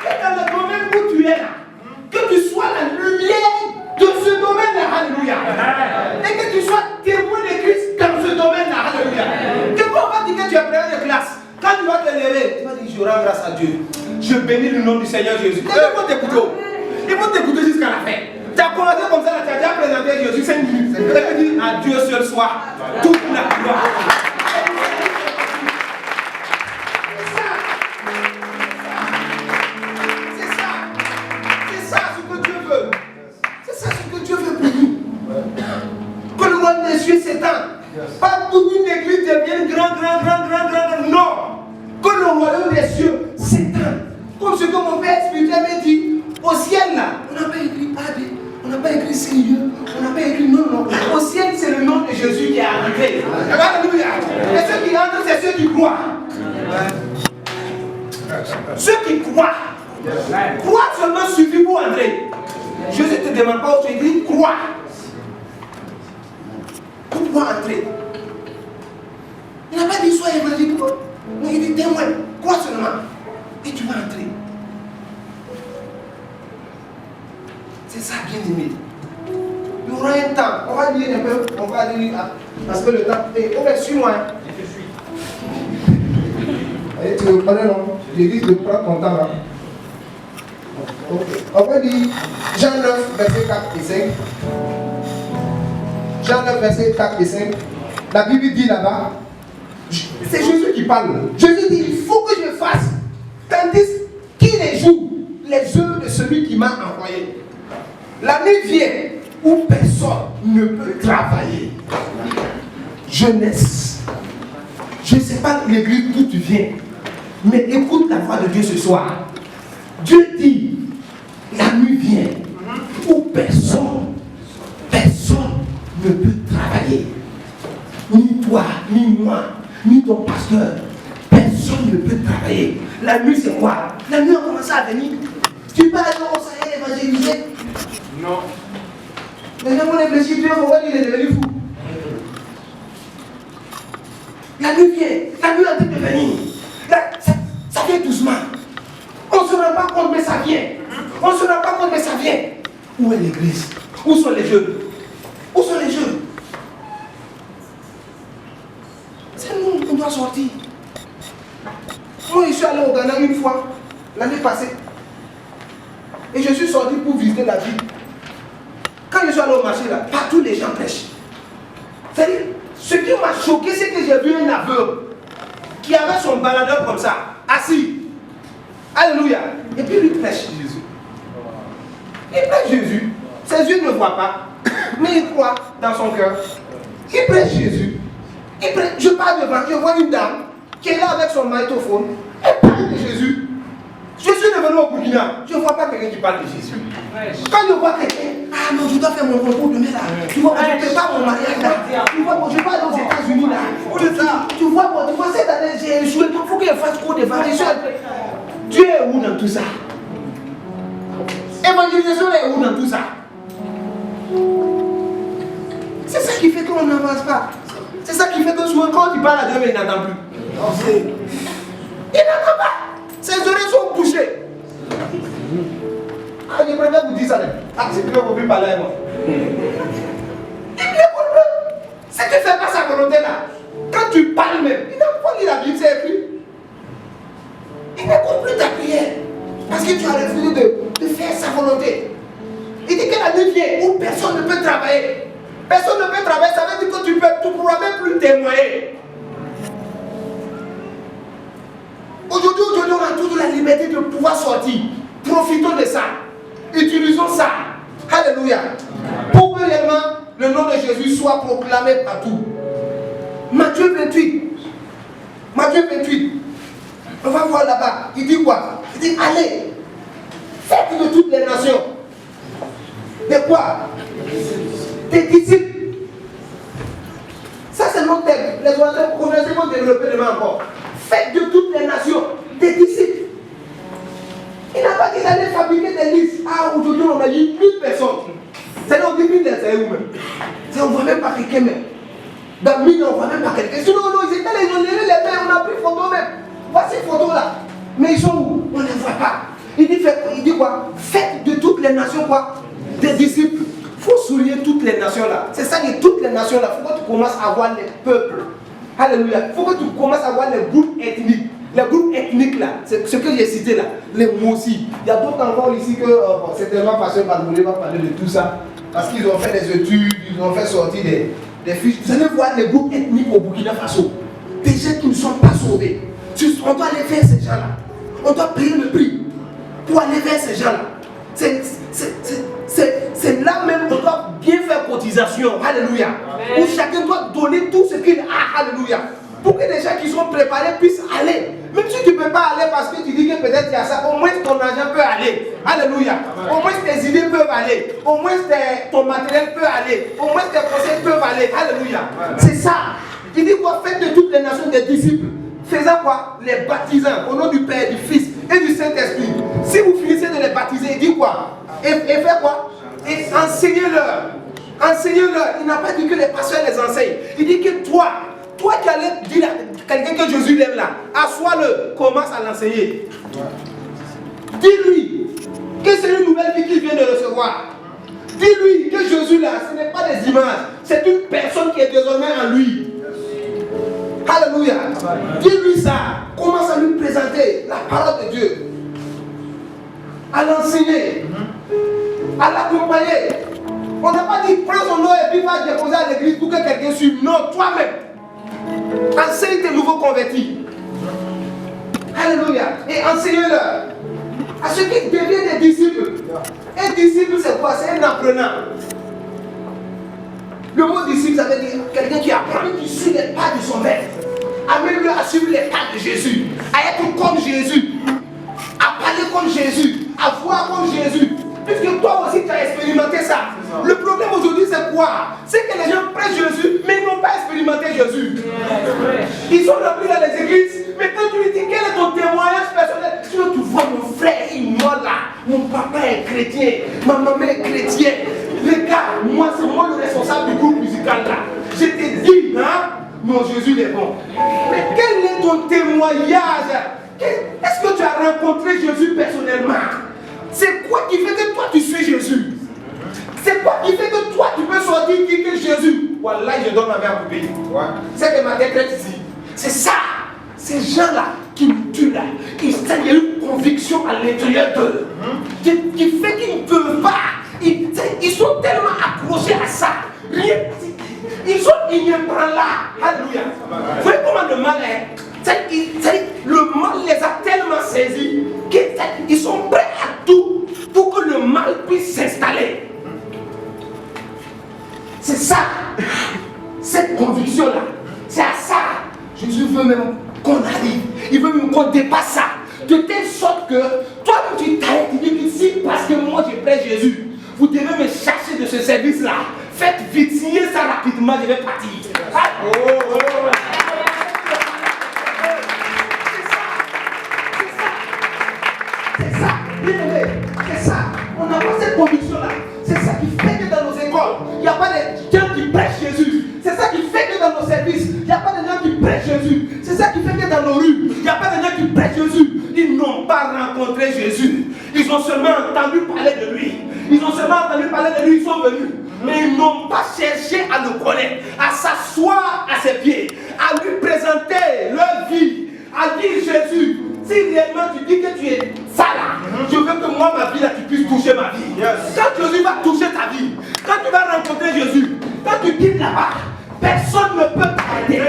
Et dans le domaine où tu es là, que tu sois la lumière de ce domaine-là, alléluia. Et que tu sois témoin de Christ dans ce domaine-là, alléluia. Que quand on va dire que tu es première de classe, quand tu vas te lever, tu vas dire je rends grâce à Dieu. Je bénis le nom du Seigneur Jésus. Ils vont t'écouter. Ils vont t'écouter jusqu'à la fin. Tu as commencé comme ça, tu as déjà présenté Jésus 5 minutes. Et tu dis à Dieu seul soit toute la gloire. C'est ça ce que Dieu veut. C'est ça ce que Dieu veut pour nous. Que le royaume des cieux s'étende. Pas pour une église devienne grand. Non. Que le royaume des cieux s'étende. Comme ce que mon père spirituel m'a dit. Au ciel là, on n'a pas écrit Padre, on n'a pas écrit Seigneur, on n'a pas écrit non. Au ciel, c'est le nom de Jésus qui est arrivé. Alléluia. Et ceux qui entrent, c'est ceux qui croient. Ceux qui croient. Croire seulement suffit pour entrer. Jésus ne te demande pas où tu écris, crois. Pour pouvoir entrer. Il n'a pas dit sois évangélique. Non, il dit témoin. Crois seulement. Et tu vas entrer. C'est ça, bien aimé. Il y aura un temps. On va lire un peu. On va aller parce que le temps. On va suivre loin. Je te suis. Allez, tu veux parler, non? J'ai dit de prendre ton temps là. Ok. On va lire Jean 9, verset 4 et 5. Jean 9, verset 4 et 5. La Bible dit là-bas. C'est Jésus qui parle. Jésus dit il faut que je fasse. Tandis qu'il les joue les œuvres de celui qui m'a envoyé. La nuit vient où personne ne peut travailler. Jeunesse. Je ne sais pas l'église d'où tu viens, mais écoute la voix de Dieu ce soir. Dieu dit, la nuit vient où personne ne peut travailler. Ni toi, ni moi, ni ton pasteur. Personne ne peut travailler. La nuit c'est quoi? La nuit a commencé à venir. Tu peux aller au Sahel évangéliser? Non. Les gens vont réfléchir, Dieu va voir qu'il est devenu fou. La nuit vient, la nuit est en train de venir. Ça vient doucement. On ne se rend pas compte, mais ça vient. On ne se rend pas compte, mais ça vient. Où est l'église? Où sont les jeunes? Où sont les jeunes? C'est nous qu'on doit sortir. Moi, je suis allé au Ghana une fois, l'année passée. Et je suis sorti pour visiter la ville. Quand je suis allé au marché, là, partout les gens prêchent. C'est-à-dire, ce qui m'a choqué, c'est que j'ai vu un aveugle qui avait son baladeur comme ça, assis. Alléluia. Et puis lui prêche Jésus. Il prêche Jésus. Ses yeux ne voient pas, mais il croit dans son cœur. Il prêche Jésus. Il prêche. Je parle devant, je vois une dame qui est là avec son magnétophone. Elle parle de Jésus. Jésus est venu au Burkina. Je ne vois pas quelqu'un qui parle de Jésus. Quand je vois quelqu'un, ah non, je dois faire mon concours demain là. Tu vois, je ne fais pas mon mariage là. Tu vois, je parle aux États-Unis là. Tu vois, cette année, j'ai échoué. Il faut qu'il fasse trop d'évangélisation. Dieu est où dans tout ça? Évangélisation est où dans tout ça? C'est ça qui fait qu'on n'avance pas. C'est ça qui fait que souvent quand tu parles à Dieu, il n'entend plus. Il n'entend pas. Ses oreilles sont bouchées. Ah, je préfère vous dire ça. Ah, c'est que vous pouvez parler avec moi. Il n'écoute plus. Si tu ne fais pas sa volonté là, quand tu parles même, il n'a pas lu la Bible, c'est écrit. Il n'écoute plus ta prière. Parce que tu as refusé de faire sa volonté. Il dit que la nuit vient où personne ne peut travailler. Personne ne peut travailler, ça veut dire que tu ne pourras même plus témoigner. Aujourd'hui, on a toute la liberté de pouvoir sortir. Profitons de ça. Utilisons ça. Alléluia. Pour que réellement le nom de Jésus soit proclamé partout. Matthieu 28. Matthieu 28. On va voir là-bas. Il dit quoi? Il dit allez. Faites de toutes les nations. De quoi? Des disciples. Ça c'est notre thème. Les orateurs progressifs vont développer demain encore. Faites de toutes les nations des disciples. Il n'a pas dit d'aller fabriquer des listes. Ah, aujourd'hui on a dit 1000 personnes. C'est on dit 1000, c'est où même? On ne voit même pas quelqu'un même. Dans 1000, on ne voit même pas quelqu'un. Sinon, ils étaient les mains, on a pris photo même. Voici ces photos là. Mais ils sont où? On ne les voit pas. Il dit quoi? Faites de toutes les nations quoi? Des disciples. Il faut souligner toutes les nations là. C'est ça que toutes les nations là. Il faut que tu commences à voir les peuples. Alléluia. Il faut que tu commences à voir les groupes ethniques. Les groupes ethniques là, c'est ce que j'ai cité là, les mots aussi. Il y a d'autres encore ici que c'est tellement passionné par le va parler de tout ça. Parce qu'ils ont fait des études, ils ont fait sortir des fiches. Vous allez voir les groupes ethniques au Burkina Faso. Des gens qui ne sont pas sauvés. On doit aller vers ces gens-là. On doit payer le prix pour aller vers ces gens-là. C'est là même qu'on doit bien faire cotisation. Alléluia. Où chacun doit donner tout ce qu'il a. Alléluia. Pour que les gens qui sont préparés puissent aller. Même si tu ne peux pas aller parce que tu dis que peut-être il y a ça, au moins ton argent peut aller. Alléluia. Au moins tes idées peuvent aller. Au moins ton matériel peut aller. Au moins tes conseils peuvent aller. Alléluia. C'est ça. Il dit quoi? Faites de toutes les nations des disciples. Faisant quoi? Les baptisants au nom du Père, du Fils et du Saint-Esprit. Si vous finissez de les baptiser, il dit quoi? Et faire quoi? Et enseignez-leur. Enseignez-leur. Il n'a pas dit que les pasteurs les enseignent. Il dit que toi qui allais dire à quelqu'un que Jésus l'aime là, assois-le, commence à l'enseigner. Dis-lui que c'est une nouvelle vie qu'il vient de recevoir. Dis-lui que Jésus là, ce n'est pas des images, c'est une personne qui est désormais en lui. Alléluia. Dis-lui ça. Commence à lui présenter la parole de Dieu. À l'enseigner. À l'accompagner. On n'a pas dit prends son nom et puis va déposer à l'église pour que quelqu'un suive. Non, toi-même. Enseigne tes nouveaux convertis. Alléluia. Et enseignez-leur. À ceux qui deviennent des disciples. Un disciple, c'est quoi? C'est un apprenant. Le mot disciple, ça veut dire quelqu'un qui apprend, qui suit les pas de son maître. Amène-le à suivre les pas de Jésus. À être comme Jésus. À parler comme Jésus. À voir comme Jésus. Puisque toi aussi tu as expérimenté ça. Le problème aujourd'hui c'est quoi? C'est que les gens prêchent Jésus, mais ils n'ont pas expérimenté Jésus. Ils sont remplis dans les églises, mais quand tu lui dis quel est ton témoignage personnel, tu vois mon frère, il mort là, mon papa est chrétien, ma maman est chrétienne. Les gars, moi c'est moi le responsable du groupe musical là. Je te dis, hein, mon Jésus il est bon. Mais quel est ton témoignage? Est-ce que tu as rencontré Jésus personnellement? C'est quoi qui fait que toi tu suis Jésus? C'est quoi qui fait que toi tu peux sortir et dire que Jésus, voilà, je donne ma main à couper. C'est que ma tête est ici. C'est ça. Ces gens-là qui nous tuent là, il y a une conviction à l'intérieur d'eux qui fait qu'ils ne peuvent pas. Ils sont tellement accrochés à ça. Rien. Ils sont inébranlables. Alléluia. Vous voyez comment le mal est? Le mal les a tellement saisis qu'ils sont prêts à tout pour que le mal puisse cesser. C'est ça. Cette conviction-là. C'est à ça. Jésus veut même qu'on arrive. Il veut même qu'on dépasse ça. De telle sorte que toi-même tu t'arrêtes. Tu dis ici parce que moi je prêche Jésus. Vous devez me chercher de ce service-là. Faites vite, signez ça rapidement, je vais partir. C'est ça, bien aimé, c'est ça. On n'a pas cette conviction-là. C'est ça qui fait que dans nos écoles, il n'y a pas de gens qui prêchent Jésus. C'est ça qui fait que dans nos services, il n'y a pas de gens qui prêchent Jésus. C'est ça qui fait que dans nos rues, il n'y a pas de gens qui prêchent Jésus. Ils n'ont pas rencontré Jésus. Ils ont seulement entendu parler de lui. Ils ont seulement entendu parler de lui, ils sont venus. Mais ils n'ont pas cherché à le connaître, à s'asseoir à ses pieds, à lui présenter leur vie, à dire Jésus, si réellement tu dis que tu es ça là, je veux que moi, ma vie là, tu puisses toucher ma vie. Quand Jésus va toucher ta vie, quand tu vas rencontrer Jésus, quand tu quittes là-bas, personne ne peut t'arrêter.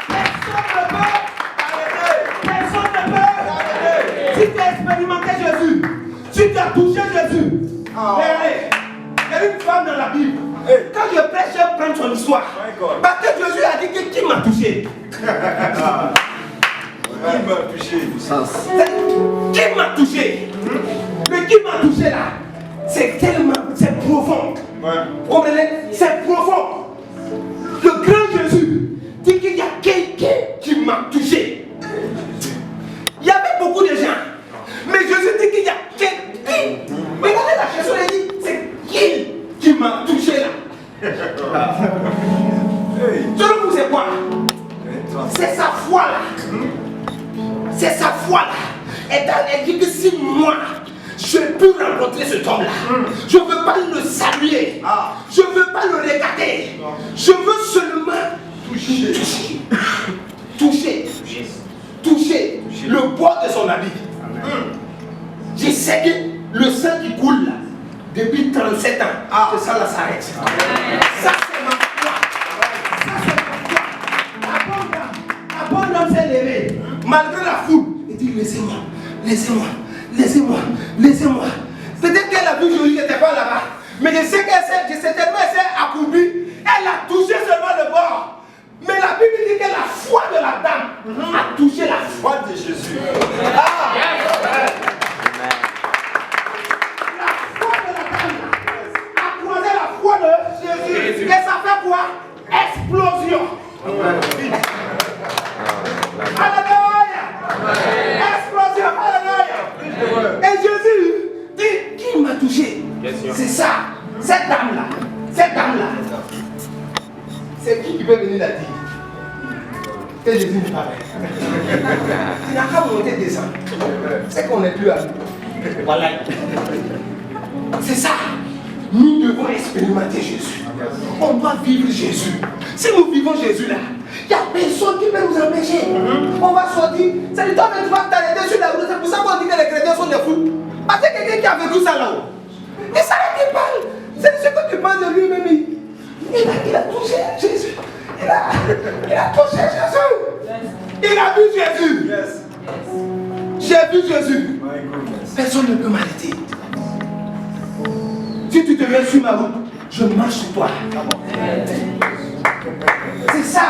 Personne ne peut. Si tu as expérimenté Jésus, si tu as touché Jésus, regardez, il y a une femme dans la Bible. Quand je prêche, je prends son histoire. Parce que Jésus a dit que qui m'a touché. Qui m'a touché? Qui m'a touché? Mais qui m'a touché là? C'est tellement, c'est profond. Vous comprenez? C'est profond. Le grand Jésus dit qu'il y a quelqu'un qui m'a touché. Il y avait beaucoup de gens. Mais Jésus dit qu'il y a quelqu'un. Regardez la question, il dit, c'est qui m'a touché là? Selon vous, c'est quoi? C'est sa foi là. C'est sa foi là. Et elle dit que si moi, je peux rencontrer cet homme là, je ne veux pas le saluer. Je ne veux pas le regarder. Je veux seulement toucher le bois de son habit. Je sais que le sang qui coule là, depuis 37 ans, que ça là s'arrête. Ça c'est ma foi. Ça c'est ma foi. La bonne dame s'est levée, malgré la foule. Elle dit laissez-moi, laissez-moi, laissez-moi, laissez-moi. Peut-être qu'elle a vu Jésus qui n'était pas là-bas. Mais je sais qu'elle s'est tellement accomplie. Elle a touché seulement le bord. Mais la Bible dit que la foi de la dame a touché la foi de Jésus. La foi de la dame a croisé la foi de Jésus. Et ça fait quoi? Explosion. Alléluia. Explosion. Alléluia. Et Jésus dit qui m'a touché? C'est ça. Cette dame-là. Cette dame-là. C'est qui peut venir la dire? Que Jésus nous parle. Il n'a qu'à monter et descendre. C'est qu'on n'est plus à nous. Voilà. C'est ça. Nous devons expérimenter Jésus. On doit vivre Jésus. Si nous vivons Jésus là, il n'y a personne qui peut nous empêcher. On va sortir. C'est le temps que tu vas t'arrêter sur la route. C'est pour ça qu'on dit que les chrétiens sont des fous. Parce que quelqu'un qui a vécu ça là-haut. Et ça il parle. C'est ce que tu penses de lui-même. Il a touché Jésus. Il a touché Jésus. Il a vu Jésus. J'ai vu Jésus. Personne ne peut m'arrêter. Si tu te mets sur ma route, je marche sur toi. C'est ça.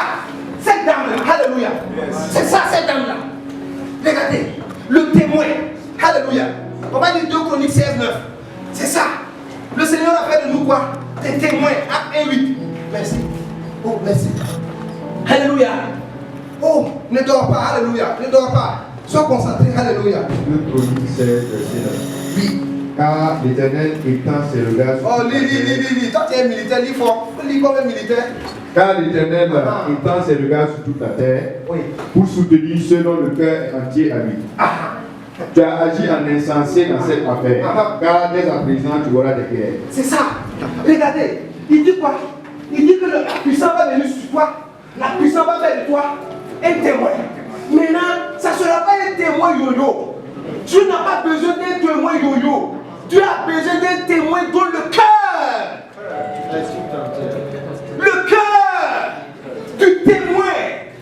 Cette dame-là. Alléluia. C'est ça, cette dame-là. Regardez. Le témoin. Alléluia. On va dire 2 Chroniques 16, 9. C'est ça. Le Seigneur a fait de nous quoi? Des témoins. Acte 1, 8. Merci. Oh, merci. Alléluia. Oh, ne dors pas. Alléluia. Ne dors pas. Sois concentré. Alléluia. 2 Chroniques 16, verset 9. Oui. Car l'Éternel étend ses regards sur Oh, lis. Toi, tu es militaire, lis fort. Lis comme un militaire. Car l'Éternel étend ses regards sur toute la terre pour soutenir ceux dont le cœur est entier à lui. Tu as agi en insensé dans cette affaire. Car dès à présent, tu auras des guerres. C'est ça. Regardez. Il dit quoi? Il dit que la puissance va venir sur toi. La puissance va faire de toi un témoin. Maintenant, ça ne sera pas un témoin yo-yo. Tu n'as pas besoin d'un témoin yo-yo. Tu as besoin d'un témoin dont le cœur du témoin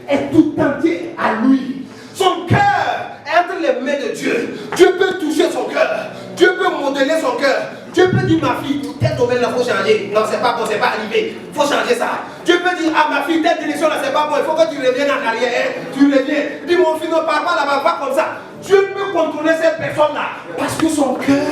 est tout entier à lui. Son cœur est entre les mains de Dieu. Dieu peut toucher son cœur. Dieu peut modeler son cœur. Dieu peut dire ma fille, tel domaine là, il faut changer. Non, c'est pas bon, c'est pas arrivé. Il faut changer ça. Dieu peut dire à ma fille, telle direction là, c'est pas bon. Il faut que tu reviennes en arrière. Hein. Tu reviens. Dis mon fils, ne parle pas là-bas, pas comme ça. Dieu peut contrôler cette personne-là. Parce que son cœur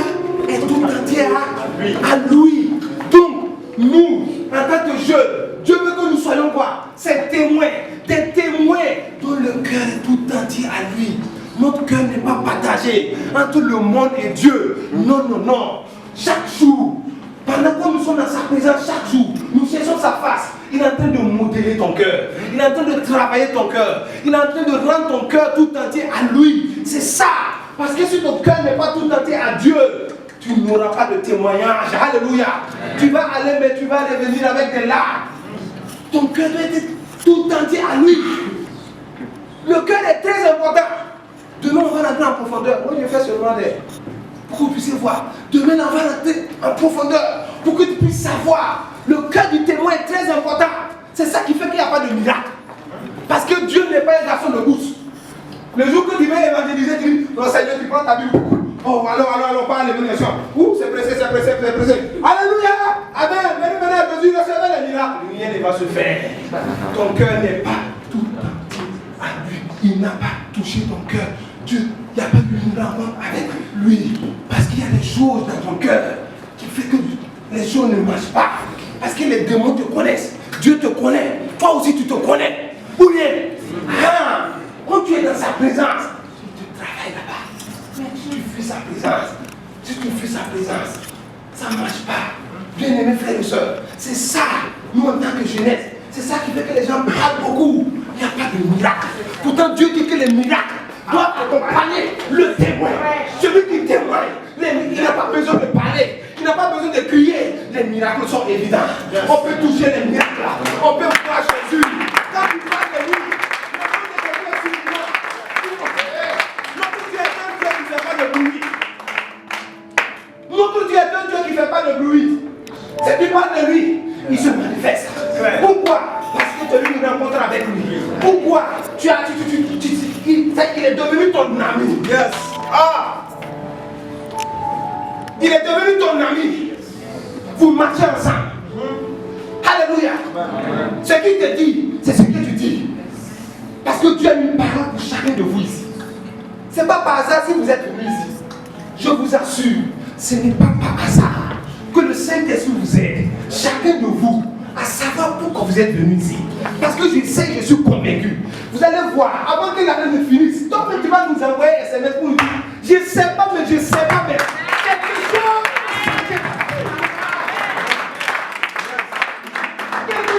est tout entier à lui. Donc, nous, en tant que jeunes, Dieu veut que nous soyons quoi? Ces témoins. Des témoins dont le cœur est tout entier à lui. Notre cœur n'est pas partagé entre le monde et Dieu. Non, non, non. Chaque jour, pendant que nous sommes dans sa présence, chaque jour, nous cherchons sa face. Il est en train de modeler ton cœur. Il est en train de travailler ton cœur. Il est en train de rendre ton cœur tout entier à lui. C'est ça. Parce que si ton cœur n'est pas tout entier à Dieu, tu n'auras pas de témoignage. Alléluia. Tu vas aller, mais tu vas revenir avec des larmes. Ton cœur doit être tout entier à lui. Le cœur est très important. Demain, on va rentrer en profondeur. Moi, je fais seulement des... pour que vous puissiez voir. Demain, on va rentrer en profondeur pour que tu puisses savoir. Le cœur du témoin est très important. C'est ça qui fait qu'il n'y a pas de miracle. Parce que Dieu n'est pas un garçon de bourse. Le jour que tu vas évangéliser, tu dis, non Seigneur, tu prends ta Bible. Oh, alors, pas l'évangélisation. Ouh, c'est pressé. Alléluia. Amen. Venez, Jésus, recevez les miracles. Rien ne va se faire. Ton cœur n'est pas tout entier à lui. Il n'a pas touché ton cœur. Dieu, il n'y a pas eu une rencontre avec lui. Parce qu'il y a des choses dans ton cœur qui fait que les choses ne marchent pas. Parce que les démons te connaissent. Dieu te connaît. Toi aussi, tu te connais. Ou bien, quand tu es dans sa présence, tu travailles là-bas. Mais si tu fuis sa présence, ça ne marche pas. Bien-aimés frères et sœurs, c'est ça, nous en tant que jeunesse, c'est ça qui fait que les gens parlent beaucoup. Il n'y a pas de miracle. Pourtant, Dieu dit que les miracles doivent accompagner le témoin. Celui qui témoigne, il n'a pas besoin de parler, il n'a pas besoin de crier. Les miracles sont évidents. On peut toucher les miracles, on peut voir Jésus. Quand tu parles de lui, notre Dieu est un Dieu qui ne fait pas de bruit. C'est tu parles de lui, il se manifeste. Pourquoi? Parce que tu as eu une rencontre avec lui. Pourquoi? Il est devenu ton ami. Yes. Il est devenu ton ami. Vous marchez ensemble. Alléluia. Ce qu'il te dit, c'est ce que tu dis. Parce que Dieu a une parole pour chacun de vous ici. Ce n'est pas par hasard si vous êtes venus ici. Je vous assure, ce n'est pas par hasard que le Saint-Esprit vous aide. Chacun de vous à savoir pourquoi vous êtes venus ici. Parce que je sais, je suis convaincu. Vous allez voir, avant que l'année ne finisse, toi tu vas nous envoyer un SMS pour nous dire, je ne sais pas, mais quelque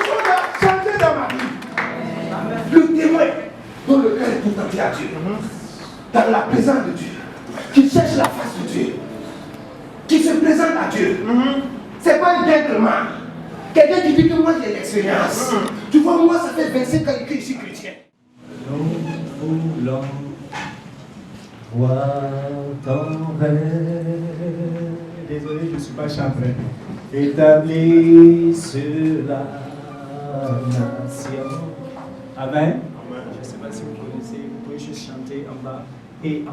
chose a changé dans ma vie. Le témoin dont le cœur est tout entier à Dieu, dans la présence de Dieu, qui cherche la face de Dieu, qui se présente à Dieu. C'est pas un gentleman. Quelqu'un qui dit que moi j'ai l'expérience. Tu vois, moi ça fait 25 ans que je suis chrétien. Nous voulons voir ton règne. Désolé, je ne suis pas chanteur. Établi sur la nation. Amen. Je ne sais pas si vous connaissez, vous pouvez juste chanter en bas. Et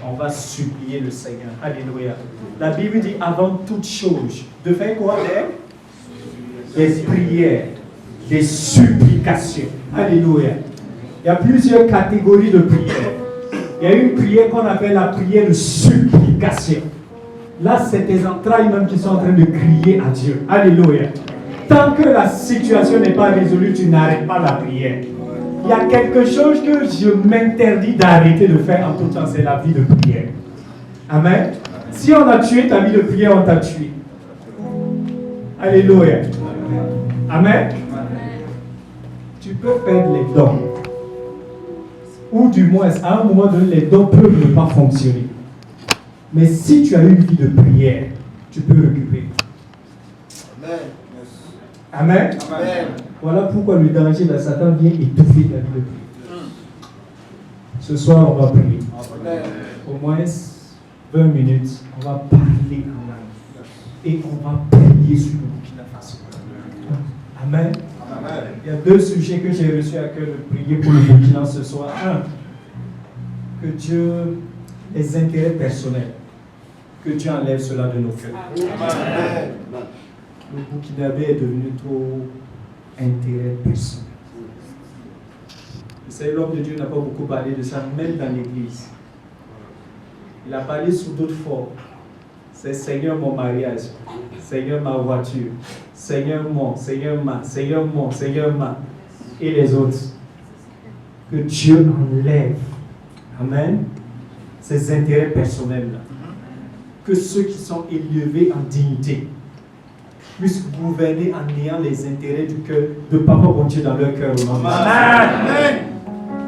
on va supplier le Seigneur. Alléluia. La Bible dit avant toute chose, de faire quoi? Des prières, des supplications. Alléluia. Il y a plusieurs catégories de prières. Il y a une prière qu'on appelle la prière de supplication. Là, c'est tes entrailles même qui sont en train de crier à Dieu. Alléluia. Tant que la situation n'est pas résolue, tu n'arrêtes pas la prière. Il y a quelque chose que je m'interdis d'arrêter de faire en tout temps, c'est la vie de prière. Amen. Si on a tué ta vie de prière, on t'a tué. Alléluia. Amen. Tu peux perdre les dons. Ou du moins, à un moment donné, les dons peuvent ne pas fonctionner. Mais si tu as une vie de prière, tu peux récupérer. Amen. Amen. Voilà pourquoi le danger de Satan vient étouffer ta vie de prière. Ce soir, on va prier. Au moins 20 minutes, on va parler en langue. Et on va prier sur le Burkina Faso. Amen. Amen. Il y a deux sujets que j'ai reçus à cœur de prier pour le Burkina ce soir. Un, que Dieu, les intérêts personnels, Que Dieu enlève cela de nos cœurs. Le Burkinabé est devenu trop intérêt personnel. Vous savez, l'homme de Dieu n'a pas beaucoup parlé de ça, même dans l'église. Il a parlé sous d'autres formes. C'est Seigneur mon mariage, Seigneur ma voiture, Seigneur mon, Seigneur ma, Seigneur mon, Seigneur ma, et les autres. Que Dieu enlève, amen, ces intérêts personnels-là. Que ceux qui sont élevés en dignité puissent gouverner en ayant les intérêts du cœur de Papa bon Dieu dans leur cœur. Amen.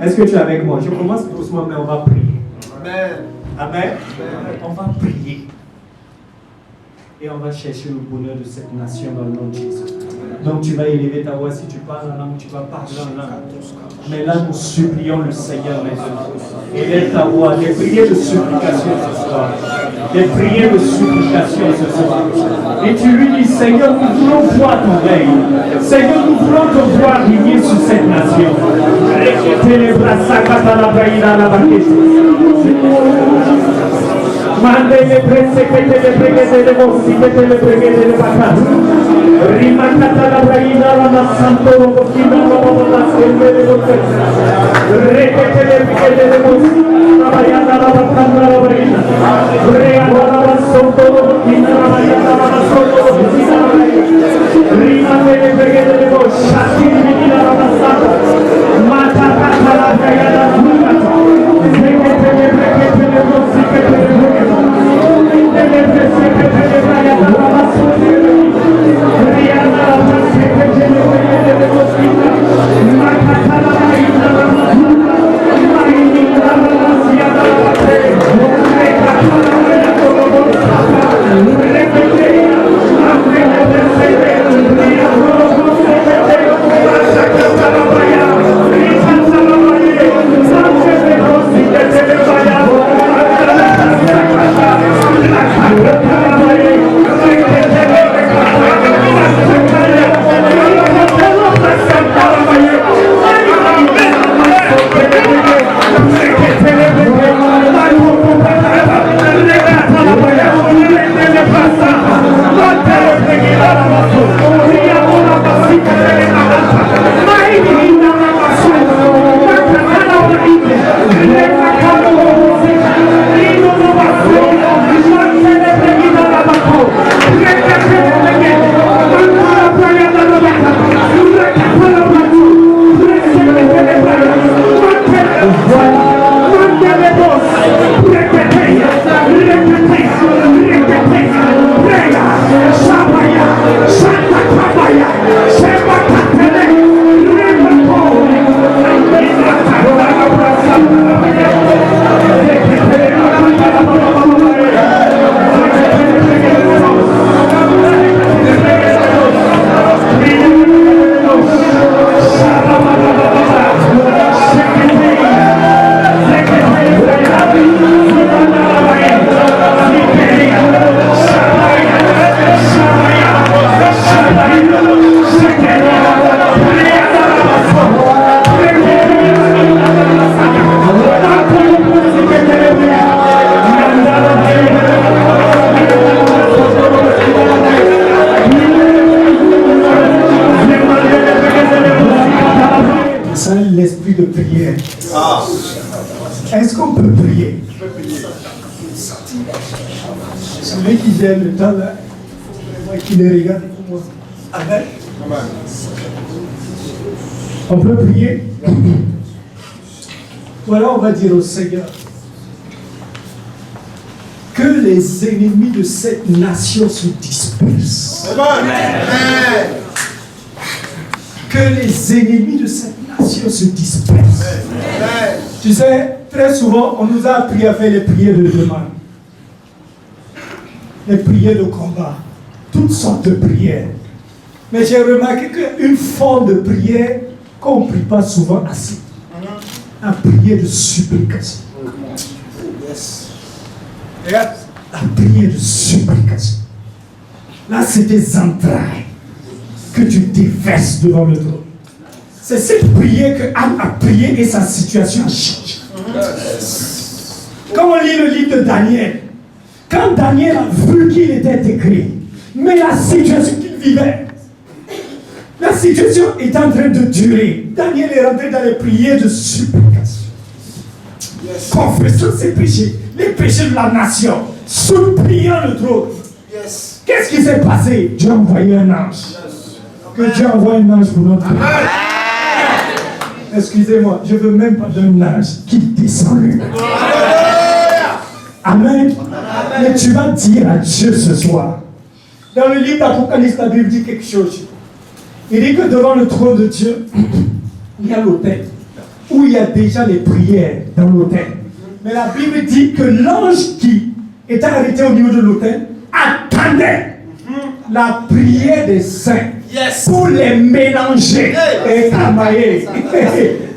Est-ce que tu es avec moi? Je commence doucement, mais on va prier. Amen. Amen. On va prier. Et on va chercher le bonheur de cette nation dans le nom de Jésus. Donc tu vas élever ta voix. Si tu parles en langue, tu vas parler en langue. Mais là, nous supplions le Seigneur maintenant. Élève ta voix. Des prières de supplication ce soir. Des prières de supplication ce soir. Et tu lui dis, Seigneur, nous voulons voir ton règne. Seigneur, nous voulons te voir régner sur cette nation. Mandele prese que te le preguete de vos y que te le preguete de vaca. Rimakata la braina la masanto lo cocina lo vamos a hacer de vos. Requete le preguete de vos. La bayana la bacana la braina. Reano la masanto lo cocina la bayana la masanto lo cocina la braina. Rimate le preguete de vos. Shaki divina la masanta. Mata kata la bayana la mugata. Requete le preguete de vos y que te le preguete. L'esprit de prière. Est-ce qu'on peut prier? Celui qui gère le temps là, qui les regarde pour moi. Amen. On peut prier? Voilà, on va dire au Seigneur que les ennemis de cette nation se dispersent. Amen. Que les ennemis de cette nation se dispersent. Tu sais, très souvent, on nous a appris à faire les prières de demande, les prières de combat, toutes sortes de prières. Mais j'ai remarqué qu'une forme de prière qu'on ne prie pas souvent assez, la prière de supplication. Regarde, la prière de supplication. Là, c'est des entrailles que tu déverses devant le trône. C'est cette prière que Anne a prié et sa situation a changé. Quand on lit le livre de Daniel, Quand Daniel a vu qu'il était écrit, mais la situation qu'il vivait, la situation est en train de durer. Daniel est rentré dans les prières de supplication. Confessant ses péchés, les péchés de la nation, suppliant le trône. Qu'est-ce qui s'est passé? Dieu a envoyé un ange. Que Dieu envoie un ange pour notre pays. Excusez-moi, je veux même pas d'un ange qui descend lui. Amen. Mais tu vas dire à Dieu ce soir. Dans le livre d'Apocalypse, la Bible dit quelque chose. Il dit que devant le trône de Dieu, il y a l'autel, où il y a déjà les prières dans l'autel. Mais la Bible dit que l'ange qui était arrêté au niveau de l'autel attendait la prière des saints pour les mélanger. Et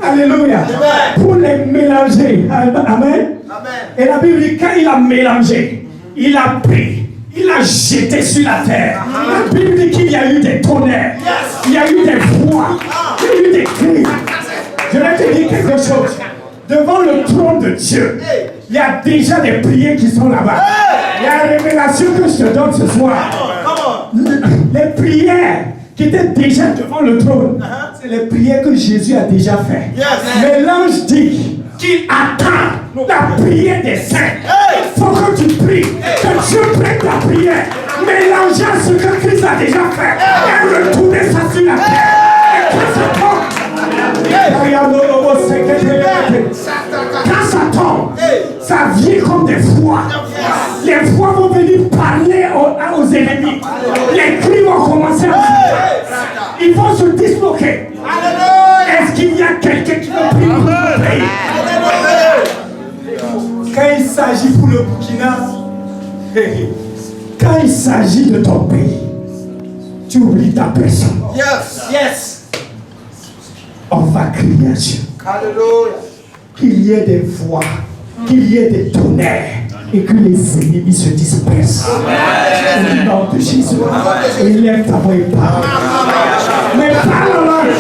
alléluia. Pour les mélanger. Amen. Et la Bible dit quand il a mélangé, il a pris. Il a jeté sur la terre. La Bible dit qu'il y a eu des tonnerres. Il y a eu des voix. Il y a eu des cris. Je vais te dire quelque chose. Devant le trône de Dieu, il y a déjà des prières qui sont là-bas. Il y a une révélation que je te donne ce soir. Les prières qui étaient déjà devant le trône, c'est les prières que Jésus a déjà faites. Mais l'ange dit qu'il attend la prière des saints. Il faut que tu pries, que Dieu prenne ta prière, mélangeant ce que Christ a déjà fait et retourner ça sur la terre. Et quand ça tombe, ça vient comme des voix. Les voix vont venir parler aux ennemis. Les cris vont commencer à venir. Ils vont se disloquer. Est-ce qu'il y a quelqu'un qui veut prier pour le pays? Quand il s'agit pour le Burkina, quand il s'agit de ton pays, tu oublies ta personne. On va crier à Dieu. Qu'il y ait des voix, qu'il y ait des tonnerres et que les ennemis se dispersent. Au nom de Jésus, élève ta voix et parle. Mais parle en langue.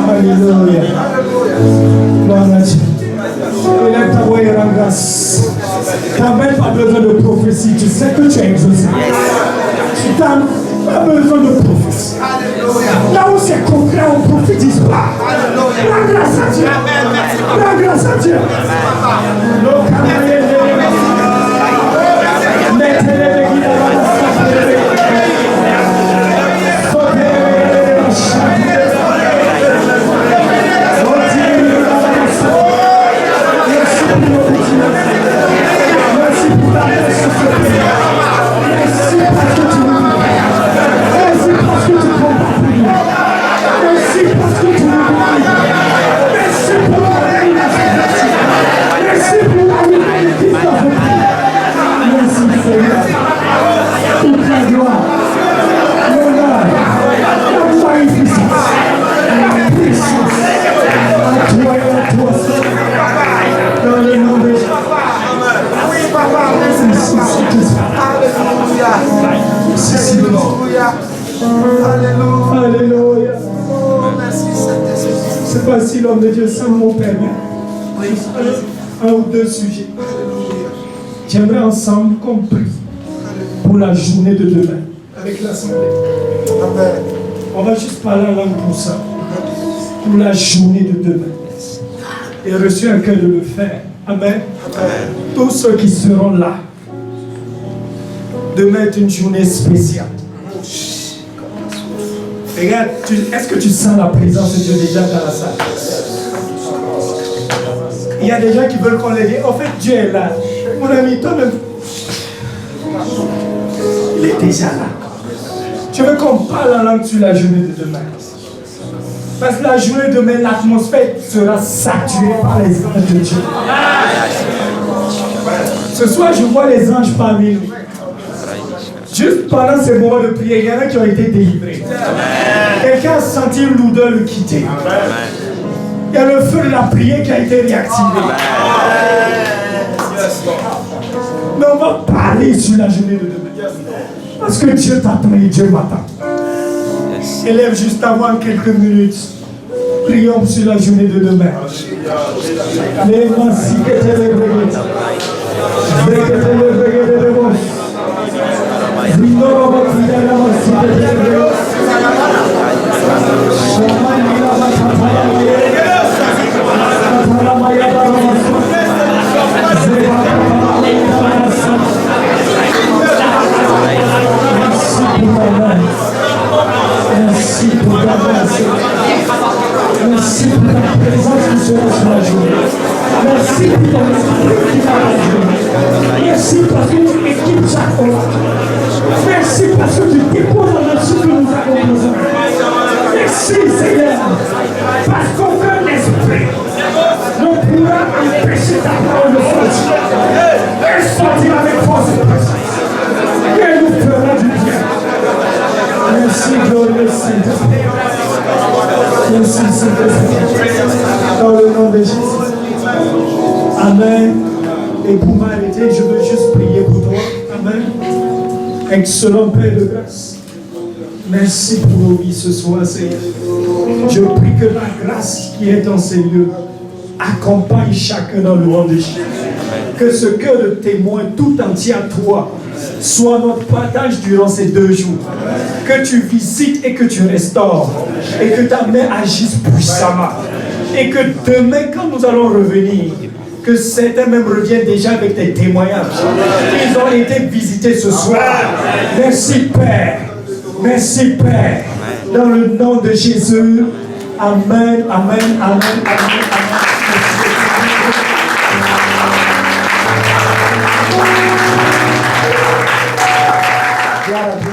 Alléluia. Gloire à Dieu. Élève ta voix et rends grâce. Tu n'as même pas besoin de prophétie. Tu sais que tu es exaucé. Tu n'as pas besoin de prophétie. Là où c'est concret, on ne prophétise pas. Rends grâce à Dieu. Rends grâce à Dieu. Alléluia. C'est pas si l'homme de Dieu seul mon Père. Un ou deux sujets. J'aimerais ensemble qu'on prie pour la journée de demain avec l'Assemblée. On va juste parler en langue pour ça. Pour la journée de demain. Et reçu un cœur de le faire. Amen. Tous ceux qui seront là. Demain est une journée spéciale. Regarde, est-ce que tu sens la présence de Dieu déjà dans la salle? Il y a des gens qui veulent qu'on les dise, en fait Dieu est là. Mon ami, toi-même, il est déjà là. Je veux qu'on parle en langue sur la journée de demain. Parce que la journée de demain, l'atmosphère sera saturée par les anges de Dieu. Ce soir, je vois les anges parmi nous. Juste pendant ces moments de prière, il y en a qui ont été délivrés. Quelqu'un a senti l'odeur le quitter. Il y a le feu de la prière qui a été réactivé. Mais on va parler sur la journée de demain. Parce que Dieu t'attend et Dieu m'attend. Élève juste avant quelques minutes. Prions sur la journée de demain. Les massis que tu les merci pour ta grâce. Merci pour ta présence qui sera sur la journée. Merci pour ton esprit qui va la journée. Merci parce que tu équipes chaque fois. Merci parce que tu déposes en ce que nous avons besoin. Merci Seigneur. Parce qu'aucun esprit ne pourra empêcher ta parole de force. Et sortir avec force et puissance. Et nous fera du bien. Merci, glorieux Saint-Esprit. Merci, Saint-Esprit. Dans le nom de Jésus. Amen. Et pour m'arrêter, je veux juste prier pour toi. Amen. Excellent Père de grâce. Merci pour nos vies ce soir, Seigneur. Je prie que la grâce qui est dans ces lieux accompagne chacun dans le nom de Jésus. Que ce cœur de témoin tout entier à toi soit notre partage durant ces 2 jours. Que tu visites et que tu restaures. Et que ta main agisse puissamment. Et que demain, quand nous allons revenir, que certains même reviennent déjà avec des témoignages. Ils ont été visités ce soir. Merci Père. Merci Père. Dans le nom de Jésus. Amen, amen, amen, amen, amen.